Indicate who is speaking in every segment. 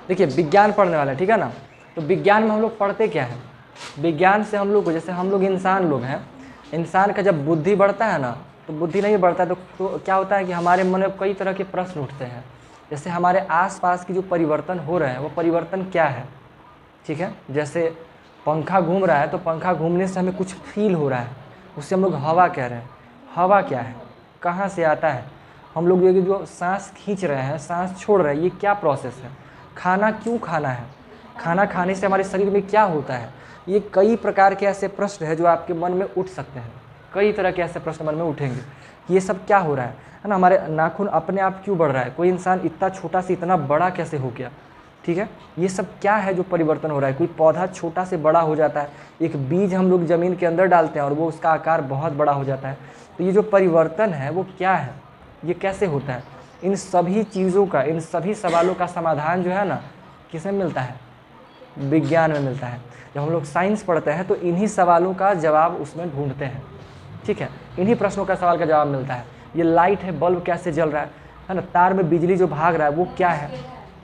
Speaker 1: देखिए विज्ञान पढ़ने वाला है, ठीक है ना। तो विज्ञान में हम लोग पढ़ते क्या है, विज्ञान से हम लोग को, जैसे हम लोग इंसान लोग हैं, इंसान का जब बुद्धि बढ़ता है ना, तो बुद्धि नहीं बढ़ता है तो क्या होता है कि हमारे मन में कई तरह के प्रश्न उठते हैं। जैसे हमारे आसपास की जो परिवर्तन हो रहे हैं वो परिवर्तन क्या है, ठीक है। जैसे पंखा घूम रहा है तो पंखा घूमने से हमें कुछ फील हो रहा है, उससे हम लोग हवा कह रहे हैं। हवा क्या है, कहाँ से आता है, हम लोग ये जो सांस खींच रहे हैं, सांस छोड़ रहे हैं, ये क्या प्रोसेस है। खाना क्यों खाना है, खाना खाने से हमारे शरीर में क्या होता है। ये कई प्रकार के ऐसे प्रश्न हैं जो आपके मन में उठ सकते हैं, कई तरह के ऐसे प्रश्न मन में उठेंगे कि ये सब क्या हो रहा है ना। हमारे नाखून अपने आप क्यों बढ़ रहा है, कोई इंसान इतना छोटा से इतना बड़ा कैसे हो गया, ठीक है। ये सब क्या है जो परिवर्तन हो रहा है, कोई पौधा छोटा से बड़ा हो जाता है, एक बीज हम लोग ज़मीन के अंदर डालते हैं और वो उसका आकार बहुत बड़ा हो जाता है। तो ये जो परिवर्तन है वो क्या है, ये कैसे होता है, इन सभी चीज़ों का, इन सभी सवालों का समाधान जो है ना, किसमें मिलता है, विज्ञान में मिलता है। जब हम लोग साइंस पढ़ते हैं तो इन्हीं सवालों का जवाब उसमें ढूंढते हैं, ठीक है। इन्हीं प्रश्नों का सवाल का जवाब मिलता है। ये लाइट है, बल्ब कैसे जल रहा है ना, तार में बिजली जो भाग रहा है वो क्या है,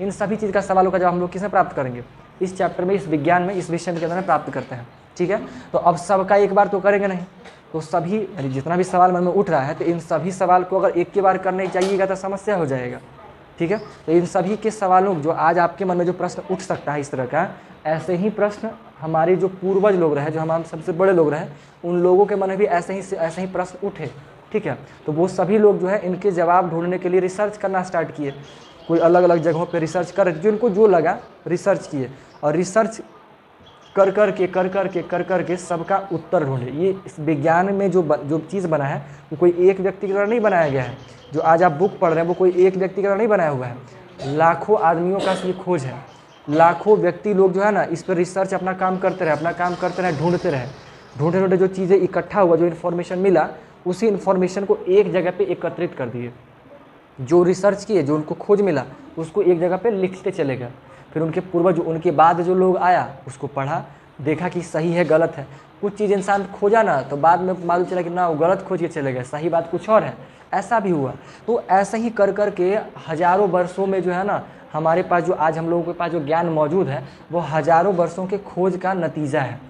Speaker 1: इन सभी चीज़ का सवालों का जवाब हम लोग किसमें प्राप्त करेंगे, इस चैप्टर में, इस विज्ञान में, इस विषय के अंदर प्राप्त करते हैं, ठीक है। तो अब सबका एक बार तो करेंगे नहीं, तो सभी यानी जितना भी सवाल मन में उठ रहा है तो इन सभी सवाल को अगर एक के बार करने चाहिएगा तो समस्या हो जाएगा, ठीक है। तो इन सभी के सवालों जो आज आपके मन में जो प्रश्न उठ सकता है इस तरह का, ऐसे ही प्रश्न हमारे जो पूर्वज लोग रहे, जो हमारे सबसे बड़े लोग रहे, उन लोगों के मन में भी ऐसे ही प्रश्न उठे, ठीक है। तो वो सभी लोग जो है इनके जवाब ढूंढने के लिए रिसर्च करना स्टार्ट किए, कोई अलग अलग जगहों पे रिसर्च कर, जिनको जो लगा रिसर्च किए, और रिसर्च कर कर के सबका उत्तर ढूंढे। ये इस विज्ञान में जो चीज़ बना है वो कोई एक व्यक्ति के द्वारा नहीं बनाया गया है। जो आज आप बुक पढ़ रहे हैं वो कोई एक व्यक्ति के द्वारा नहीं बनाया हुआ है, लाखों आदमियों का ये खोज है। लाखों व्यक्ति लोग जो है ना इस पर रिसर्च अपना काम करते रहे, ढूंढते रहे, ढूंढे जो चीज़ें इकट्ठा हुआ, जो इन्फॉर्मेशन मिला, उसी इन्फॉर्मेशन को एक जगह पे एकत्रित कर दिए। जो रिसर्च किए, जो उनको खोज मिला, उसको एक जगह पे लिखते चले गए। फिर उनके पूर्वज, उनके बाद जो लोग आया, उसको पढ़ा, देखा कि सही है गलत है। कुछ चीज़ इंसान खोजा ना तो बाद में मालूम चला कि ना वो गलत खोज के चले गए, सही बात कुछ और है, ऐसा भी हुआ। तो ऐसे ही कर के हज़ारों वर्षों में जो है ना हमारे पास जो आज हम लोगों के पास जो ज्ञान मौजूद है वो हज़ारों वर्षों के खोज का नतीजा है,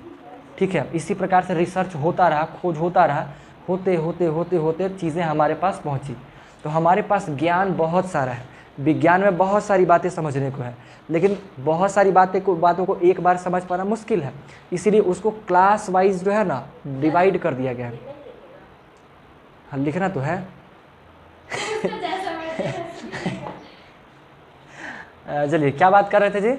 Speaker 1: ठीक है। इसी प्रकार से रिसर्च होता रहा, खोज होता रहा, होते होते होते होते चीज़ें हमारे पास पहुंची। तो हमारे पास ज्ञान बहुत सारा है, विज्ञान में बहुत सारी बातें समझने को है, लेकिन बहुत सारी बातों को एक बार समझ पाना मुश्किल है, इसीलिए उसको क्लास वाइज जो है ना डिवाइड कर दिया गया है। हाँ लिखना तो है। चलिए क्या बात कर रहे थे जी।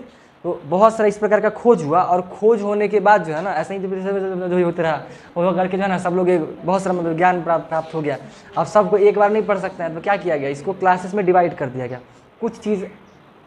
Speaker 1: तो बहुत सारा इस प्रकार का खोज हुआ, और खोज होने के बाद जो है ना ऐसे ही जो होते रहा, वो करके जो है ना सब लोग बहुत सारा मतलब ज्ञान प्राप्त हो गया। अब सबको एक बार नहीं पढ़ सकते हैं, तो क्या किया गया, इसको क्लासेस में डिवाइड कर दिया गया। कुछ चीज़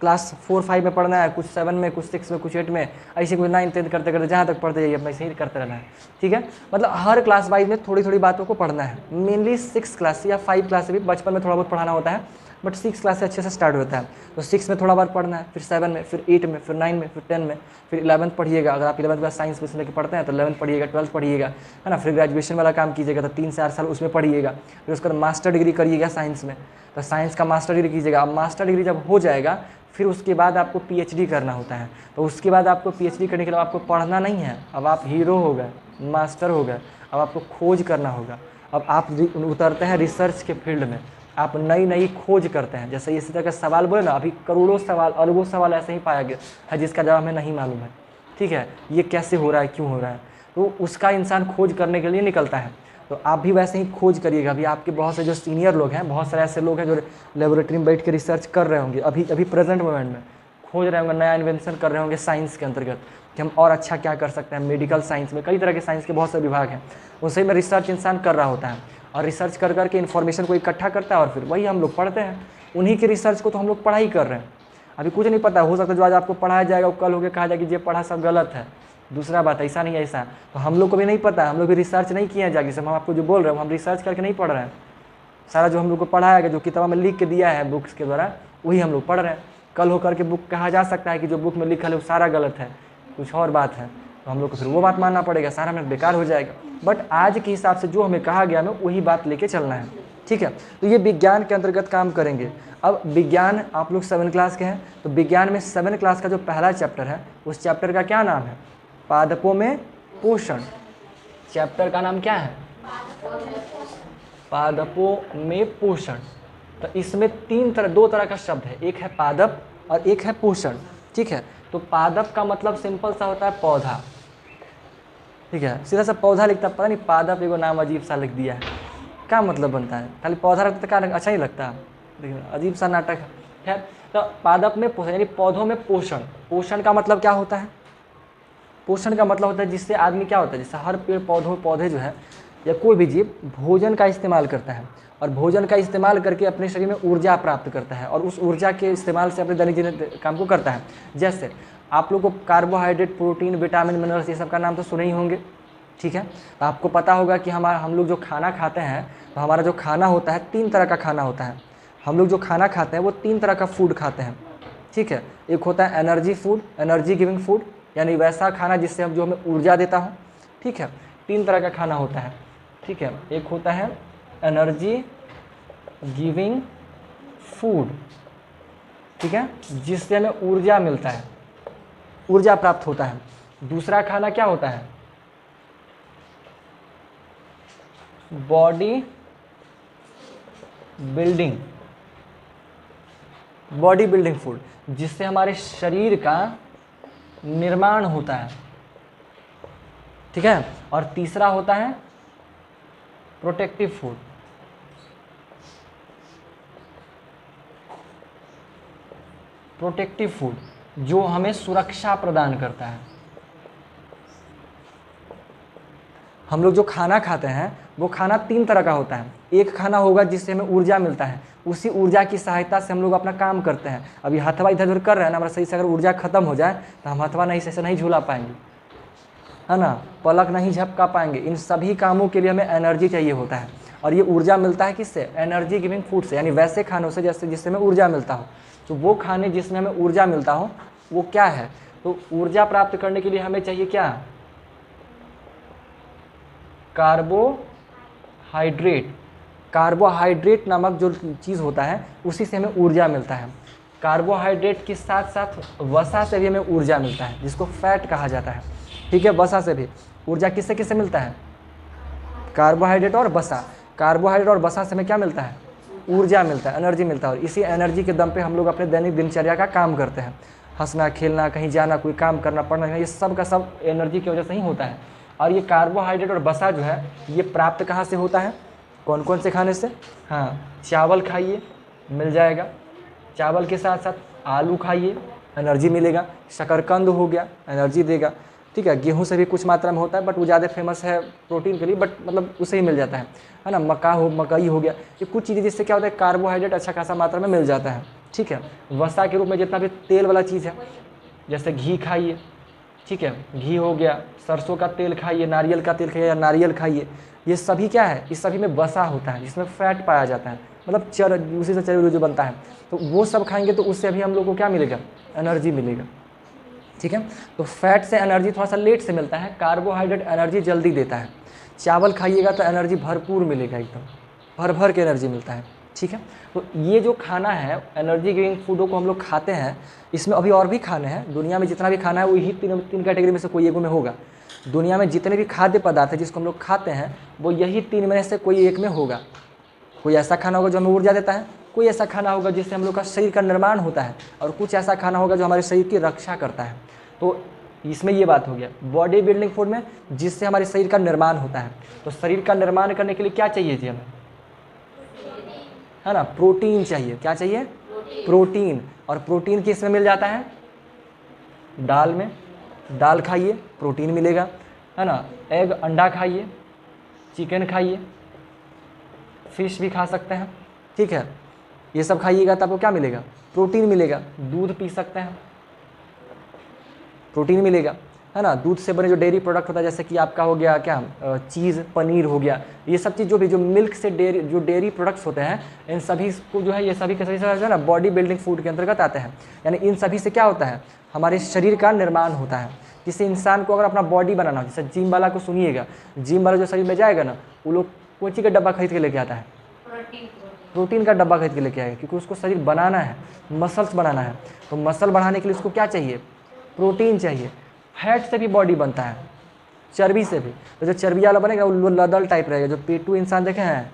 Speaker 1: क्लास 4-5 में पढ़ना है, कुछ 7 में, कुछ 6 में, कुछ 8 में, ऐसे कुछ 9-10 करते करते जहाँ तक पढ़ते जाइए अपना ऐसे ही करते रहना है, ठीक है। मतलब हर क्लास वाइज में थोड़ी थोड़ी बातों को पढ़ना है। मेनली 6 क्लास से या 5 क्लास से भी बचपन में थोड़ा बहुत पढ़ाना होता है, बट 6 क्लास से अच्छे से स्टार्ट होता है। तो 6 में थोड़ा बार पढ़ना है, फिर 7 में, फिर 8 में, फिर 9 में, फिर 10 में, फिर 11th पढ़िएगा। अगर आप 11th क्लास साइंस में लेकर पढ़ते हैं तो 11th पढ़िएगा, 12th पढ़िएगा, है ना। फिर ग्रेजुएशन वाला काम कीजिएगा तो 3-4 साल उसमें पढ़िएगा, फिर उसके बाद मास्टर डिग्री करिएगा साइंस में, तो साइंस का मास्टर डिग्री कीजिएगा। अब मास्टर डिग्री जब हो जाएगा फिर उसके बाद आपको पीएचडी करना होता है। तो उसके बाद आपको पीएचडी करने के लिए आपको पढ़ना नहीं है, अब आप हीरो हो गए, मास्टर हो गए, अब आपको खोज करना होगा। अब आप उतरते हैं रिसर्च के फील्ड में, आप नई नई खोज करते हैं। जैसे इसी तरह का सवाल बोले ना, अभी करोड़ों सवाल, अरबों सवाल ऐसे ही पाया गया है जिसका जवाब हमें नहीं मालूम है, ठीक है। ये कैसे हो रहा है, क्यों हो रहा है, तो उसका इंसान खोज करने के लिए निकलता है। तो आप भी वैसे ही खोज करिएगा। अभी आपके बहुत से जो सीनियर लोग हैं, बहुत सारे ऐसे लोग हैं जो लेबोरेटरी में बैठ के रिसर्च कर रहे होंगे, अभी प्रेजेंट मोमेंट में खोज रहे होंगे, नया इन्वेंशन कर रहे होंगे साइंस के अंतर्गत कि हम और अच्छा क्या कर सकते हैं। मेडिकल साइंस में कई तरह के साइंस के बहुत से विभाग हैं, उसी में रिसर्च इंसान कर रहा होता है, और रिसर्च कर करके इन्फॉर्मेशन को इकट्ठा करता है, और फिर वही हम लोग पढ़ते हैं। उन्हीं की रिसर्च को तो हम लोग पढ़ाई कर रहे हैं। अभी कुछ नहीं पता, हो सकता है जो आज आपको पढ़ाया जाएगा वो कल होकर कहा जाएगा कि ये पढ़ा सब गलत है। दूसरा बात ऐसा नहीं, ऐसा तो हम लोग को भी नहीं पता, हम लोग भी रिसर्च नहीं किए हैं जाके। सब हम आपको जो बोल रहे हैं हम रिसर्च करके नहीं पढ़ रहे हैं। सारा जो हम लोग को पढ़ाया गया, जो किताब में लिख के दिया है बुक्स के द्वारा, वही हम लोग पढ़ रहे हैं। कल होकर के बुक कहा जा सकता है कि जो बुक में लिखा है वो सारा गलत है, कुछ और बात है, तो हम लोग को फिर वो बात मानना पड़ेगा, सारा में बेकार हो जाएगा। बट आज के हिसाब से जो हमें कहा गया हमें वही बात लेके चलना है, ठीक है। तो ये विज्ञान के अंतर्गत काम करेंगे। अब विज्ञान, आप लोग 7 क्लास के हैं, तो विज्ञान में 7 क्लास का जो पहला चैप्टर है उस चैप्टर का क्या नाम है? पादपों में पोषण। चैप्टर का नाम क्या है? पादपों में पोषण। तो इसमें दो तरह का शब्द है, एक है पादप और एक है पोषण। ठीक है। तो पादप का मतलब सिंपल सा होता है पौधा। ठीक है, सीधा सा पौधा लिखता, पता नहीं पादप एगो नाम अजीब सा लिख दिया है, क्या मतलब बनता है? खाली पौधा रखता तो क्या अच्छा नहीं लगता, लेकिन अजीब सा नाटक है। खैर, तो पादप में पोषण यानी पौधों में पोषण। पोषण का मतलब क्या होता है? पोषण का मतलब होता है जिससे आदमी क्या होता है, जैसे हर पेड़ पौधे जो है या कोई भी जीव भोजन का इस्तेमाल करता है और भोजन का इस्तेमाल करके अपने शरीर में ऊर्जा प्राप्त करता है और उस ऊर्जा के इस्तेमाल से अपने दैनिक काम को करता है। जैसे आप लोग को कार्बोहाइड्रेट, प्रोटीन, विटामिन, मिनरल्स ये सब का नाम तो सुने ही होंगे। ठीक है, तो आपको पता होगा कि हम लोग जो खाना खाते हैं, तो हमारा जो खाना होता है 3 तरह का खाना होता है। हम लोग जो खाना खाते हैं वो 3 तरह का फूड खाते हैं। ठीक है, एक होता है energy food, energy giving food, यानी वैसा खाना जिससे हम जो हमें ऊर्जा देता हो। ठीक है, 3 तरह का खाना होता है। ठीक है, एक होता है एनर्जी गिविंग फूड, ठीक है, जिससे हमें ऊर्जा मिलता है, ऊर्जा प्राप्त होता है। दूसरा खाना क्या होता है? बॉडी बिल्डिंग फूड, जिससे हमारे शरीर का निर्माण होता है। ठीक है, और तीसरा होता है प्रोटेक्टिव फूड, जो हमें सुरक्षा प्रदान करता है। हम लोग जो खाना खाते हैं वो खाना 3 तरह का होता है। एक खाना होगा जिससे हमें ऊर्जा मिलता है, उसी ऊर्जा की सहायता से हम लोग अपना काम करते हैं। अभी हथवा इधर उधर कर रहे हैं ना, हमारा सही से अगर ऊर्जा खत्म हो जाए तो हम हथवा नहीं सही से नहीं झूला पाएंगे, है ना, पलक नहीं झपका पाएंगे। इन सभी कामों के लिए हमें एनर्जी चाहिए होता है और ये ऊर्जा मिलता है किससे? एनर्जी गिविंग फूड से, यानी वैसे खानों से जिससे हमें ऊर्जा मिलता हो। तो वो खाने जिसमें हमें ऊर्जा मिलता हो वो क्या है? तो ऊर्जा प्राप्त करने के लिए हमें चाहिए क्या? कार्बोहाइड्रेट नामक जो चीज़ होता है उसी से हमें ऊर्जा मिलता है। कार्बोहाइड्रेट के साथ साथ वसा से भी हमें ऊर्जा मिलता है, जिसको फैट कहा जाता है। ठीक है, वसा से भी ऊर्जा किससे किससे मिलता है? कार्बोहाइड्रेट और वसा। कार्बोहाइड्रेट और वसा से हमें क्या मिलता है? ऊर्जा मिलता है, एनर्जी मिलता है। और इसी एनर्जी के दम पे हम लोग अपने दैनिक दिनचर्या का काम करते हैं। हंसना, खेलना, कहीं जाना, कोई काम करना, पढ़ना, ये सब का सब एनर्जी की वजह से ही होता है। और ये कार्बोहाइड्रेट और वसा जो है ये प्राप्त कहाँ से होता है? कौन कौन से खाने से? हाँ, चावल खाइए, मिल जाएगा। चावल के साथ साथ आलू खाइए, एनर्जी मिलेगा। शकरकंद हो गया, एनर्जी देगा। ठीक है, गेहूं से भी कुछ मात्रा में होता है, बट वो ज़्यादा फेमस है प्रोटीन के लिए, बट मतलब उसे ही मिल जाता है ना। मकई हो गया, ये कुछ चीज़ें जिससे क्या होता है, कार्बोहाइड्रेट अच्छा खासा मात्रा में मिल जाता है। ठीक है, वसा के रूप में जितना भी तेल वाला चीज़ है, जैसे घी खाइए। ठीक है, घी हो गया, सरसों का तेल खाइए, नारियल का तेल खाइए या नारियल खाइए। ये सभी क्या है? इस सभी में वसा होता है, जिसमें फैट पाया जाता है, मतलब उसी से चर्बी जो बनता है। तो वो सब खाएंगे तो उससे भी हम लोग को क्या मिलेगा? एनर्जी मिलेगा। ठीक है, तो फैट से एनर्जी थोड़ा सा लेट से मिलता है, कार्बोहाइड्रेट एनर्जी जल्दी देता है। चावल खाइएगा तो एनर्जी भरपूर मिलेगा, एकदम भर भर के एनर्जी मिलता है। ठीक है, तो ये जो खाना है एनर्जी गिविंग फूडों को हम लोग खाते हैं। इसमें अभी और भी खाने हैं, दुनिया में जितना भी खाना है वो यही तीन कैटेगरी में से कोई एक में होगा। दुनिया में जितने भी खाद्य पदार्थ है जिसको हम लोग खाते हैं वो यही 3 में से कोई एक में होगा। कोई ऐसा खाना होगा जो हमें ऊर्जा देता है, कोई ऐसा खाना होगा जिससे हम लोग का शरीर का निर्माण होता है, और कुछ ऐसा खाना होगा जो हमारे शरीर की रक्षा करता है। तो इसमें ये बात हो गया बॉडी बिल्डिंग फूड में, जिससे हमारे शरीर का निर्माण होता है। तो शरीर का निर्माण करने के लिए क्या चाहिए जी हमें? है ना, प्रोटीन चाहिए। क्या चाहिए? प्रोटीन। और प्रोटीन किस में मिल जाता है? दाल में। दाल खाइए, प्रोटीन मिलेगा, है ना। एग, अंडा खाइए, चिकन खाइए, फिश भी खा सकते हैं। ठीक है, ये सब खाइएगा तो आपको क्या मिलेगा? प्रोटीन मिलेगा। दूध पी सकते हैं, प्रोटीन मिलेगा, है ना। दूध से बने जो डेयरी प्रोडक्ट होता है, जैसे कि आपका हो गया क्या, चीज़, पनीर हो गया, ये सब चीज़ जो मिल्क से डेयरी प्रोडक्ट्स होते हैं, इन सभी को जो है ये सभी के सभी जो है ना बॉडी बिल्डिंग फूड के अंतर्गत आते हैं। यानी इन सभी से क्या होता है? हमारे शरीर का निर्माण होता है। किसी इंसान को अगर अपना बॉडी बनाना हो, जैसे जिम वाला को सुनिएगा, जिम वाला जो शरीर में जाएगा ना, वो लोग कोची का डब्बा खरीद के लेके आता है? प्रोटीन का डब्बा खरीद के लेके आएगा, क्योंकि उसको शरीर बनाना है, मसल्स बनाना है। तो मसल बढ़ाने के लिए उसको क्या चाहिए? प्रोटीन चाहिए। फैट से भी बॉडी बनता है, चर्बी से भी। तो जो चर्बी वाला बनेगा वो लदल टाइप रहेगा। जो पेटू इंसान देखे हैं,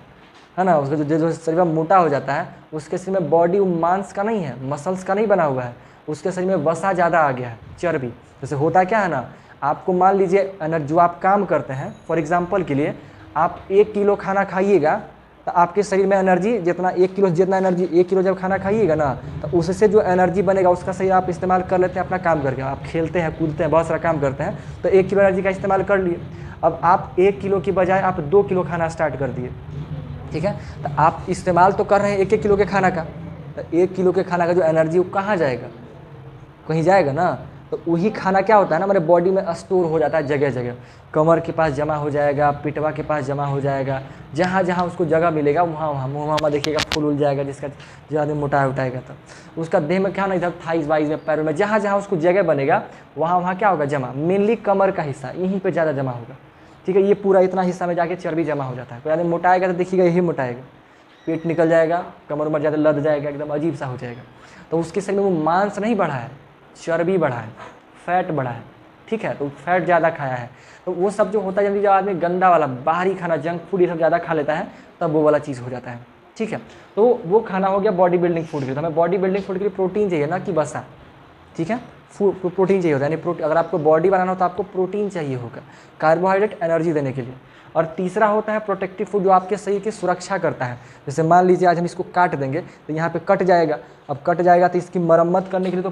Speaker 1: है ना, उसका जो शरीर में मोटा हो जाता है, उसके शरीर में बॉडी मांस का नहीं है, मसल्स का नहीं बना हुआ है, उसके शरीर में वसा ज़्यादा आ गया है, चर्बी। जैसे होता क्या है ना, आपको मान लीजिए जो आप काम करते हैं, फॉर एग्जांपल के लिए आप 1 किलो खाना खाइएगा तो आपके शरीर में एनर्जी जितना 1 किलो जितना एनर्जी 1 किलो जब खाना खाइएगा ना, तो उससे जो एनर्जी बनेगा उसका शरीर आप इस्तेमाल कर लेते हैं अपना काम करके। आप खेलते हैं, कूदते हैं, बहुत सारा काम करते हैं, तो 1 किलो एनर्जी का इस्तेमाल कर लिए। अब आप 1 किलो की बजाय आप 2 किलो खाना स्टार्ट कर दिए, ठीक है। तो आप इस्तेमाल तो कर रहे हैं 1-1 किलो के खाना का, तो 1 किलो के खाना का जो एनर्जी वो कहाँ जाएगा? कहीं जाएगा ना। तो वही खाना क्या होता है ना, हमारे बॉडी में स्टोर हो जाता है जगह जगह। कमर के पास जमा हो जाएगा, पिटवा के पास जमा हो जाएगा, जहाँ जहाँ उसको जगह मिलेगा वहाँ वहाँ मुँह वहाँ देखिएगा फूल उल जाएगा, जिसका जो आदमी मोटा उठाएगा तो उसका देह में क्या ना, इधर थाइस वाइज में, पैरों में, जहाँ जहाँ उसको जगह बनेगा वहाँ वहाँ क्या होगा? जमा। मेनली कमर का हिस्सा यहीं पर ज़्यादा जमा होगा, ठीक है। ये पूरा इतना हिस्सा में जाके चर्बी जमा हो जाता है। कोई आदमी मोटाएगा तो देखिएगा यही मोटाएगा, पेट निकल जाएगा, कमर उमर ज़्यादा लद जाएगा, एकदम अजीब सा हो जाएगा। तो उसके शरीर में वो मांस नहीं बढ़ा है, चर्बी बढ़ा है, फैट बढ़ा है, ठीक है। तो फैट ज़्यादा खाया है, तो वो सब जो होता है, जब आदमी गंदा वाला बाहरी खाना, जंक फूड ये सब ज़्यादा खा लेता है, तब वो वाला चीज़ हो जाता है, ठीक है। तो वो खाना हो गया बॉडी बिल्डिंग फूड के लिए। तो हमें बॉडी बिल्डिंग फूड के लिए प्रोटीन चाहिए ना कि वसा, ठीक है। प्रोटीन चाहिए होता है, यानी अगर आपको बॉडी बनाना हो तो आपको प्रोटीन चाहिए होगा, कार्बोहाइड्रेट एनर्जी देने के लिए। और तीसरा होता है प्रोटेक्टिव फूड, जो आपके शरीर की सुरक्षा करता है। जैसे मान लीजिए आज हम इसको काट देंगे तो यहाँ पे कट जाएगा, अब कट जाएगा तो इसकी मरम्मत करने के लिए तो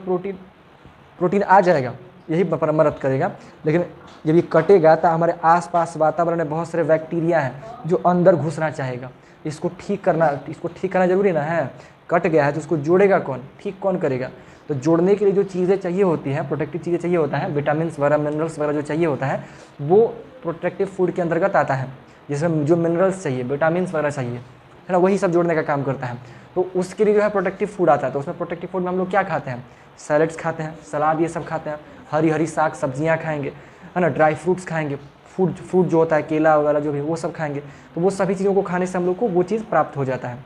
Speaker 1: प्रोटीन आ जाएगा, यही मरम्मत करेगा। लेकिन जब ये कटेगा तो हमारे आसपास वातावरण में बहुत सारे बैक्टीरिया हैं जो अंदर घुसना चाहेगा। इसको ठीक करना जरूरी ना है। कट गया है तो उसको जोड़ेगा कौन, ठीक कौन करेगा? तो जोड़ने के लिए जो चीज़ें चाहिए होती हैं, प्रोटेक्टिव चीज़ें चाहिए होता है, विटामिन वगैरह, मिनरल्स वगैरह जो चाहिए होता है, वो प्रोटेक्टिव फूड के अंतर्गत आता है। जिसमें जो मिनरल्स चाहिए, विटामिन वगैरह चाहिए, है ना, वही सब जोड़ने का काम करता है। तो उसके लिए जो है प्रोटेक्टिव फूड आता है। तो उसमें प्रोटेक्टिव फूड में हम लोग क्या खाते हैं? सैलड्स खाते हैं, सलाद ये सब खाते हैं, हरी हरी साग सब्जियाँ खाएंगे, है ना, ड्राई फ्रूट्स खाएंगे, फ्रूट जो होता है केला वगैरह जो भी, वो सब खाएंगे। तो वो सभी चीज़ों को खाने से हम लोग को वो चीज़ प्राप्त हो जाता है,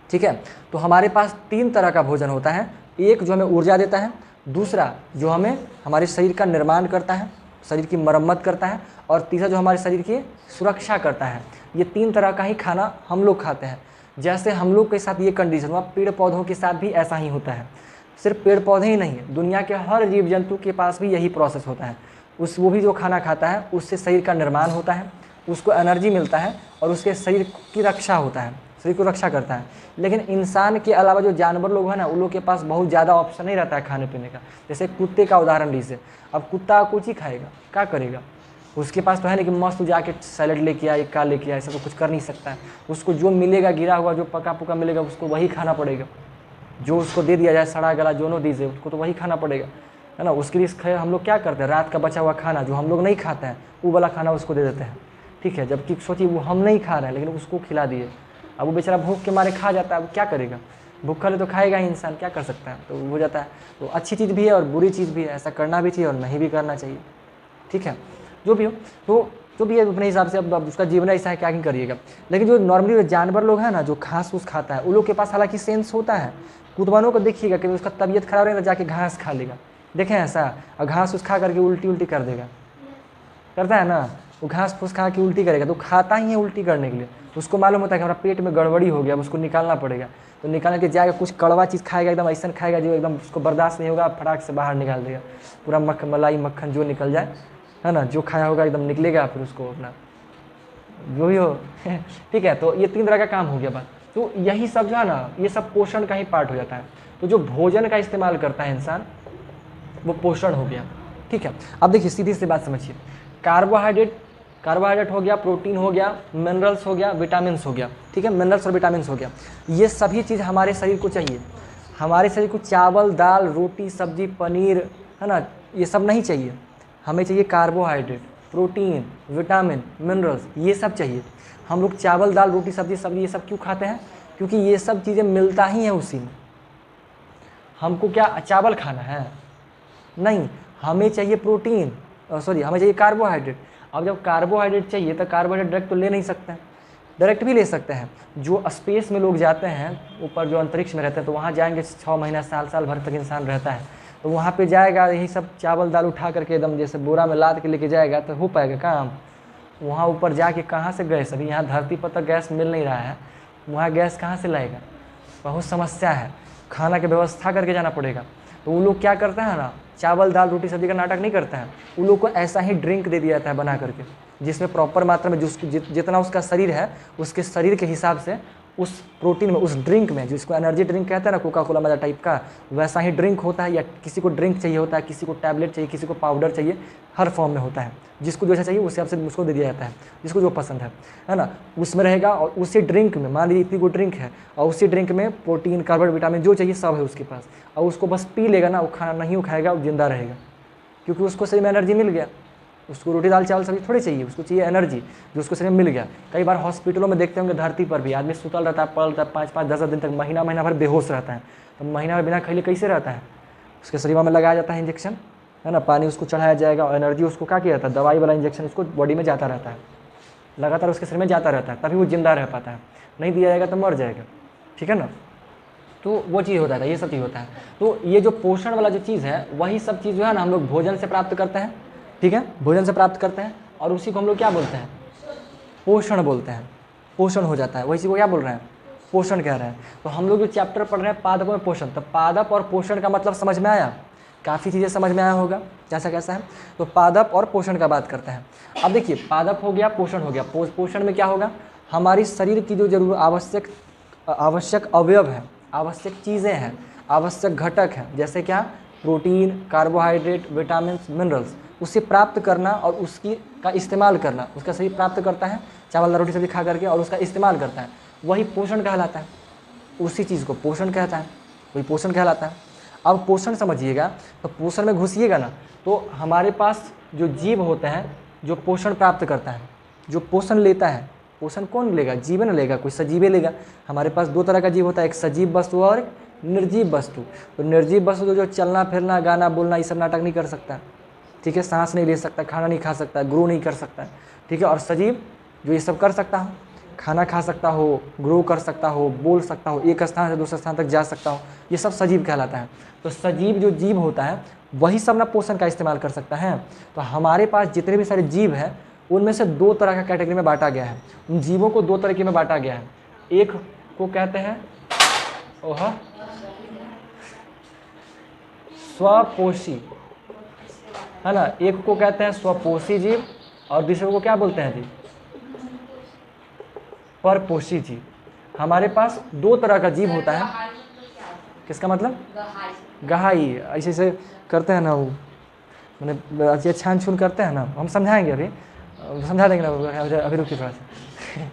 Speaker 1: ठीक है। तो हमारे पास 3 तरह का भोजन होता है। एक जो हमें ऊर्जा देता है, दूसरा जो हमें हमारे शरीर का निर्माण करता है, शरीर की मरम्मत करता है, और तीसरा जो हमारे शरीर की सुरक्षा करता है। ये 3 तरह का ही खाना हम लोग खाते हैं। जैसे हम लोग के साथ ये कंडीशन हुआ, पेड़ पौधों के साथ भी ऐसा ही होता है। सिर्फ पेड़ पौधे ही नहीं है, दुनिया के हर जीव जंतु के पास भी यही प्रोसेस होता है। वो भी जो खाना खाता है उससे शरीर का निर्माण होता है, उसको एनर्जी मिलता है, और उसके शरीर की रक्षा होता है, शरीर को रक्षा करता है। लेकिन इंसान के अलावा जो जानवर लोग हैं ना, उन लोग के पास बहुत ज़्यादा ऑप्शन नहीं रहता है खाने पीने का। जैसे कुत्ते का उदाहरण लीजिए, अब कुत्ता कुछ ही खाएगा, क्या करेगा? उसके पास तो है नहीं कि मस्त जाके सैलड लेके आए, का लेके आए, ऐसा तो कुछ कर नहीं सकता है। उसको जो मिलेगा गिरा हुआ, जो पका पुका मिलेगा, उसको वही खाना पड़ेगा। जो उसको दे दिया जाए, सड़ा गला जो नो दीजिए, उसको तो वही खाना पड़ेगा, है ना। उसके लिए खैर हम लोग क्या करते हैं, रात का बचा हुआ खाना जो हम लोग नहीं खाते हैं, वो वाला खाना उसको दे देते हैं, ठीक है। जबकि सोचिए वो हम नहीं खा रहे हैं, लेकिन उसको खिला दिए। अब वो बेचारा भूख के मारे खा जाता है, अब क्या करेगा? भूखा तो खाएगा ही इंसान, क्या कर सकता है? तो हो जाता है। तो अच्छी चीज़ भी है और बुरी चीज़ भी है, ऐसा करना भी चाहिए और नहीं भी करना चाहिए, ठीक है। जो भी हो, तो जो भी है अपने हिसाब से, अब उसका जीवन ऐसा है, क्या ही करिएगा। लेकिन जो नॉर्मली जानवर लोग हैं ना, जो घास फूस खाता है, उन लोग के पास हालांकि सेंस होता है। कुतवानों को देखिएगा कि उसका तबीयत खराब रहेगा, जाके घास खा लेगा, देखें ऐसा, और घास उस खा करके उल्टी कर देगा, करता है ना। वो घास फूस खा के उल्टी करेगा, तो खाता ही है उल्टी करने के लिए। उसको मालूम होता है कि हमारा पेट में गड़बड़ी हो गया, अब उसको निकालना पड़ेगा। तो निकाल के जाएगा, कुछ कड़वा चीज़ खाएगा, एकदम ऐसा खाएगा जो एकदम उसको बर्दाश्त नहीं होगा, फटाक से बाहर निकाल देगा। पूरा मलाई मक्खन जो निकल जाए, है ना, जो खाया होगा एकदम निकलेगा, फिर उसको अपना जो भी हो ठीक है। तो ये 3 तरह का काम हो गया बात। तो यही सब जो है ना, ये सब पोषण का ही पार्ट हो जाता है। तो जो भोजन का इस्तेमाल करता है इंसान, वो पोषण हो गया, ठीक है। अब देखिए सीधी सी बात समझिए, कार्बोहाइड्रेट हो गया, प्रोटीन हो गया, मिनरल्स हो गया, विटामिन्स हो गया, ठीक है। मिनरल्स और विटामिन्स हो गया, ये सभी चीज़ हमारे शरीर को चाहिए। हमारे शरीर को चावल, दाल, रोटी, सब्जी, पनीर, है ना, ये सब नहीं चाहिए। हमें चाहिए कार्बोहाइड्रेट, प्रोटीन, विटामिन, मिनरल्स, ये सब चाहिए। हम लोग चावल, दाल, रोटी, सब्जी ये सब क्यों खाते हैं? क्योंकि ये सब चीज़ें मिलता ही है उसी में। हमको क्या चावल खाना है? नहीं, हमें चाहिए प्रोटीन, हमें चाहिए कार्बोहाइड्रेट। अब जब कार्बोहाइड्रेट चाहिए तो कार्बोहाइड्रेट डायरेक्ट तो ले नहीं सकते हैं, डायरेक्ट भी ले सकते हैं। जो स्पेस में लोग जाते हैं ऊपर, जो अंतरिक्ष में रहते हैं, तो वहाँ जाएंगे 6 महीना साल भर तक इंसान रहता है, तो वहाँ पे जाएगा यही सब चावल दाल उठा करके एकदम जैसे बोरा में लाद के लेके जाएगा, तो हो पाएगा काम? वहाँ ऊपर जाके कहाँ से गैस, अभी यहाँ धरती पर तक गैस मिल नहीं रहा है, वहाँ गैस कहाँ से लाएगा? बहुत समस्या है, खाना की व्यवस्था करके जाना पड़ेगा। तो वो लोग क्या करते हैं ना, चावल दाल रोटी सब्जी का नाटक नहीं करते हैं, उन लोग को ऐसा ही ड्रिंक दे दिया जाता है बना करके, जिसमें प्रॉपर मात्रा में जितना उसका शरीर है, उसके शरीर के हिसाब से उस प्रोटीन में, उस ड्रिंक में, जिसको एनर्जी ड्रिंक कहते हैं ना, कोका कोला मजा टाइप का, वैसा ही ड्रिंक होता है। या किसी को ड्रिंक चाहिए होता है, किसी को टैबलेट चाहिए, किसी को पाउडर चाहिए, हर फॉर्म में होता है। जिसको जैसा चाहिए उस हिसाब से उसको दे दिया जाता है, जिसको जो पसंद है ना, उसमें रहेगा। और उसी ड्रिंक में, मान लीजिए इतनी को ड्रिंक है, और उसी ड्रिंक में प्रोटीन कार्बोहाइड्रेट विटामिन जो चाहिए सब है उसके पास, और उसको बस पी लेगा ना, वो खाना नहीं खाएगा, वो जिंदा रहेगा, क्योंकि उसको शरीर में एनर्जी मिल गया। उसको रोटी दाल चावल सब्जी थोड़ी चाहिए, उसको चाहिए एनर्जी, जो उसको शरीर में मिल गया। कई बार हॉस्पिटलों में देखते होंगे, धरती पर भी आदमी सुतल रहता है, पड़ल रहता है, 5-5 10 दिन तक, महीना भर बेहोश रहता है। तो महीना भर बिना खैले कैसे रहता है? उसके शरीर में लगाया जाता है इंजेक्शन, है ना, पानी उसको चढ़ाया जाएगा, और एनर्जी उसको क्या किया जाता है, दवाई वाला इंजेक्शन उसको बॉडी में जाता रहता है, लगातार उसके शरीर में जाता रहता है, तभी वो जिंदा रह पाता है। नहीं दिया जाएगा तो मर जाएगा, ठीक है ना। तो वो चीज़ होता है, ये सब चीज़ होता है। तो ये जो पोषण वाला जो चीज़ है, वही सब चीज़ जो है ना, हम लोग भोजन से प्राप्त करते हैं, ठीक है, भोजन से प्राप्त करते हैं, और उसी को हम लोग क्या बोलते हैं, पोषण बोलते हैं। पोषण हो जाता है, वही चीज़ को क्या बोल रहे हैं, पोषण कह रहे हैं। तो हम लोग जो चैप्टर पढ़ रहे हैं पादपों में पोषण, तो पादप और पोषण का मतलब समझ में आया? काफ़ी चीज़ें समझ में आया होगा कैसा कैसा है। तो पादप और पोषण का बात करते हैं। अब देखिए, पादप हो गया, पोषण हो गया। पोषण में क्या होगा, हमारी शरीर की जो जरूर आवश्यक अवयव है, आवश्यक चीज़ें हैं, आवश्यक घटक हैं, जैसे क्या, प्रोटीन, कार्बोहाइड्रेट, विटामिन, मिनरल्स, उसे प्राप्त करना और उसकी का इस्तेमाल करना। उसका शरीर प्राप्त करता है चावल रोटी सब्जी खा करके, और उसका इस्तेमाल करता है, वही पोषण कहलाता है। उसी चीज़ को पोषण कहता है, वही पोषण कहलाता है। अब पोषण समझिएगा, तो पोषण में घुसिएगा ना, तो हमारे पास जो जीव होते हैं, जो पोषण प्राप्त करता है, जो पोषण लेता है, पोषण कौन लेगा, जीवन लेगा, कोई सजीवे लेगा। हमारे पास 2 तरह का जीव होता है, एक सजीव वस्तु और निर्जीव वस्तु। तो निर्जीव वस्तु जो चलना फिरना, गाना बोलना, ये सब नाटक नहीं कर सकता, ठीक है, सांस नहीं ले सकता, खाना नहीं खा सकता, ग्रो नहीं कर सकता, ठीक है। और सजीव जो ये सब कर सकता हो, खाना खा सकता हो, ग्रो कर सकता हो, बोल सकता हो, एक स्थान से दूसरे स्थान तक जा सकता हो, ये सब सजीव कहलाता है। तो सजीव जो जीव होता है, वही सब ना पोषण का इस्तेमाल कर सकता है। तो हमारे पास जितने भी सारे जीव हैं, उनमें से 2 तरह का कैटेगरी में बांटा गया है। उन जीवों को 2 तरीके में बांटा गया है। एक को कहते हैं स्वपोषी, है ना, एक को कहते हैं स्वपोषी जीव, और दूसरे को क्या बोलते हैं जी, परपोषी जीव। हमारे पास 2 तरह का जीव होता है। किसका मतलब, गहाई, ऐसे ऐसे करते हैं ना, वो मैंने अच्छे छान छून करते हैं ना, हम समझाएंगे, अभी समझा देंगे ना, अभी रुकिए थोड़ा सा।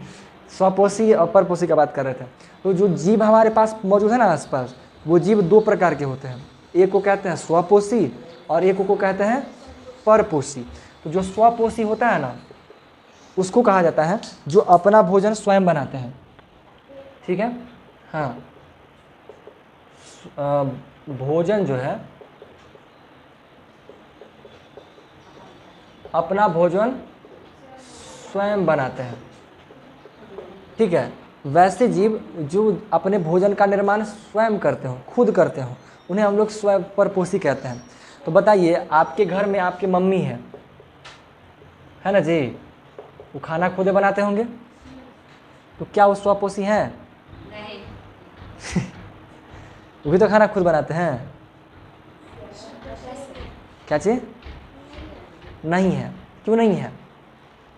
Speaker 1: स्वपोषी और परपोषी का बात कर रहे थे। तो जो जीव हमारे पास मौजूद है ना आसपास, वो जीव 2 प्रकार के होते हैं। एक को कहते हैं स्वपोषी, और एक को कहते हैं परपोषी। तो जो स्वपोषी होता है ना, उसको कहा जाता है जो अपना भोजन स्वयं बनाते हैं, ठीक है। हाँ, भोजन जो है, अपना भोजन स्वयं बनाते हैं, ठीक है। वैसे जीव जो अपने भोजन का निर्माण स्वयं करते हो, खुद करते हो, उन्हें हम लोग स्वयं परपोषी कहते हैं। तो बताइए, आपके घर में आपकी मम्मी है ना जी, वो खाना खुद बनाते होंगे, तो क्या वो स्वपोषी हैं? नहीं। वो भी तो खाना खुद बनाते हैं। क्या चीज़? नहीं है। क्यों नहीं है?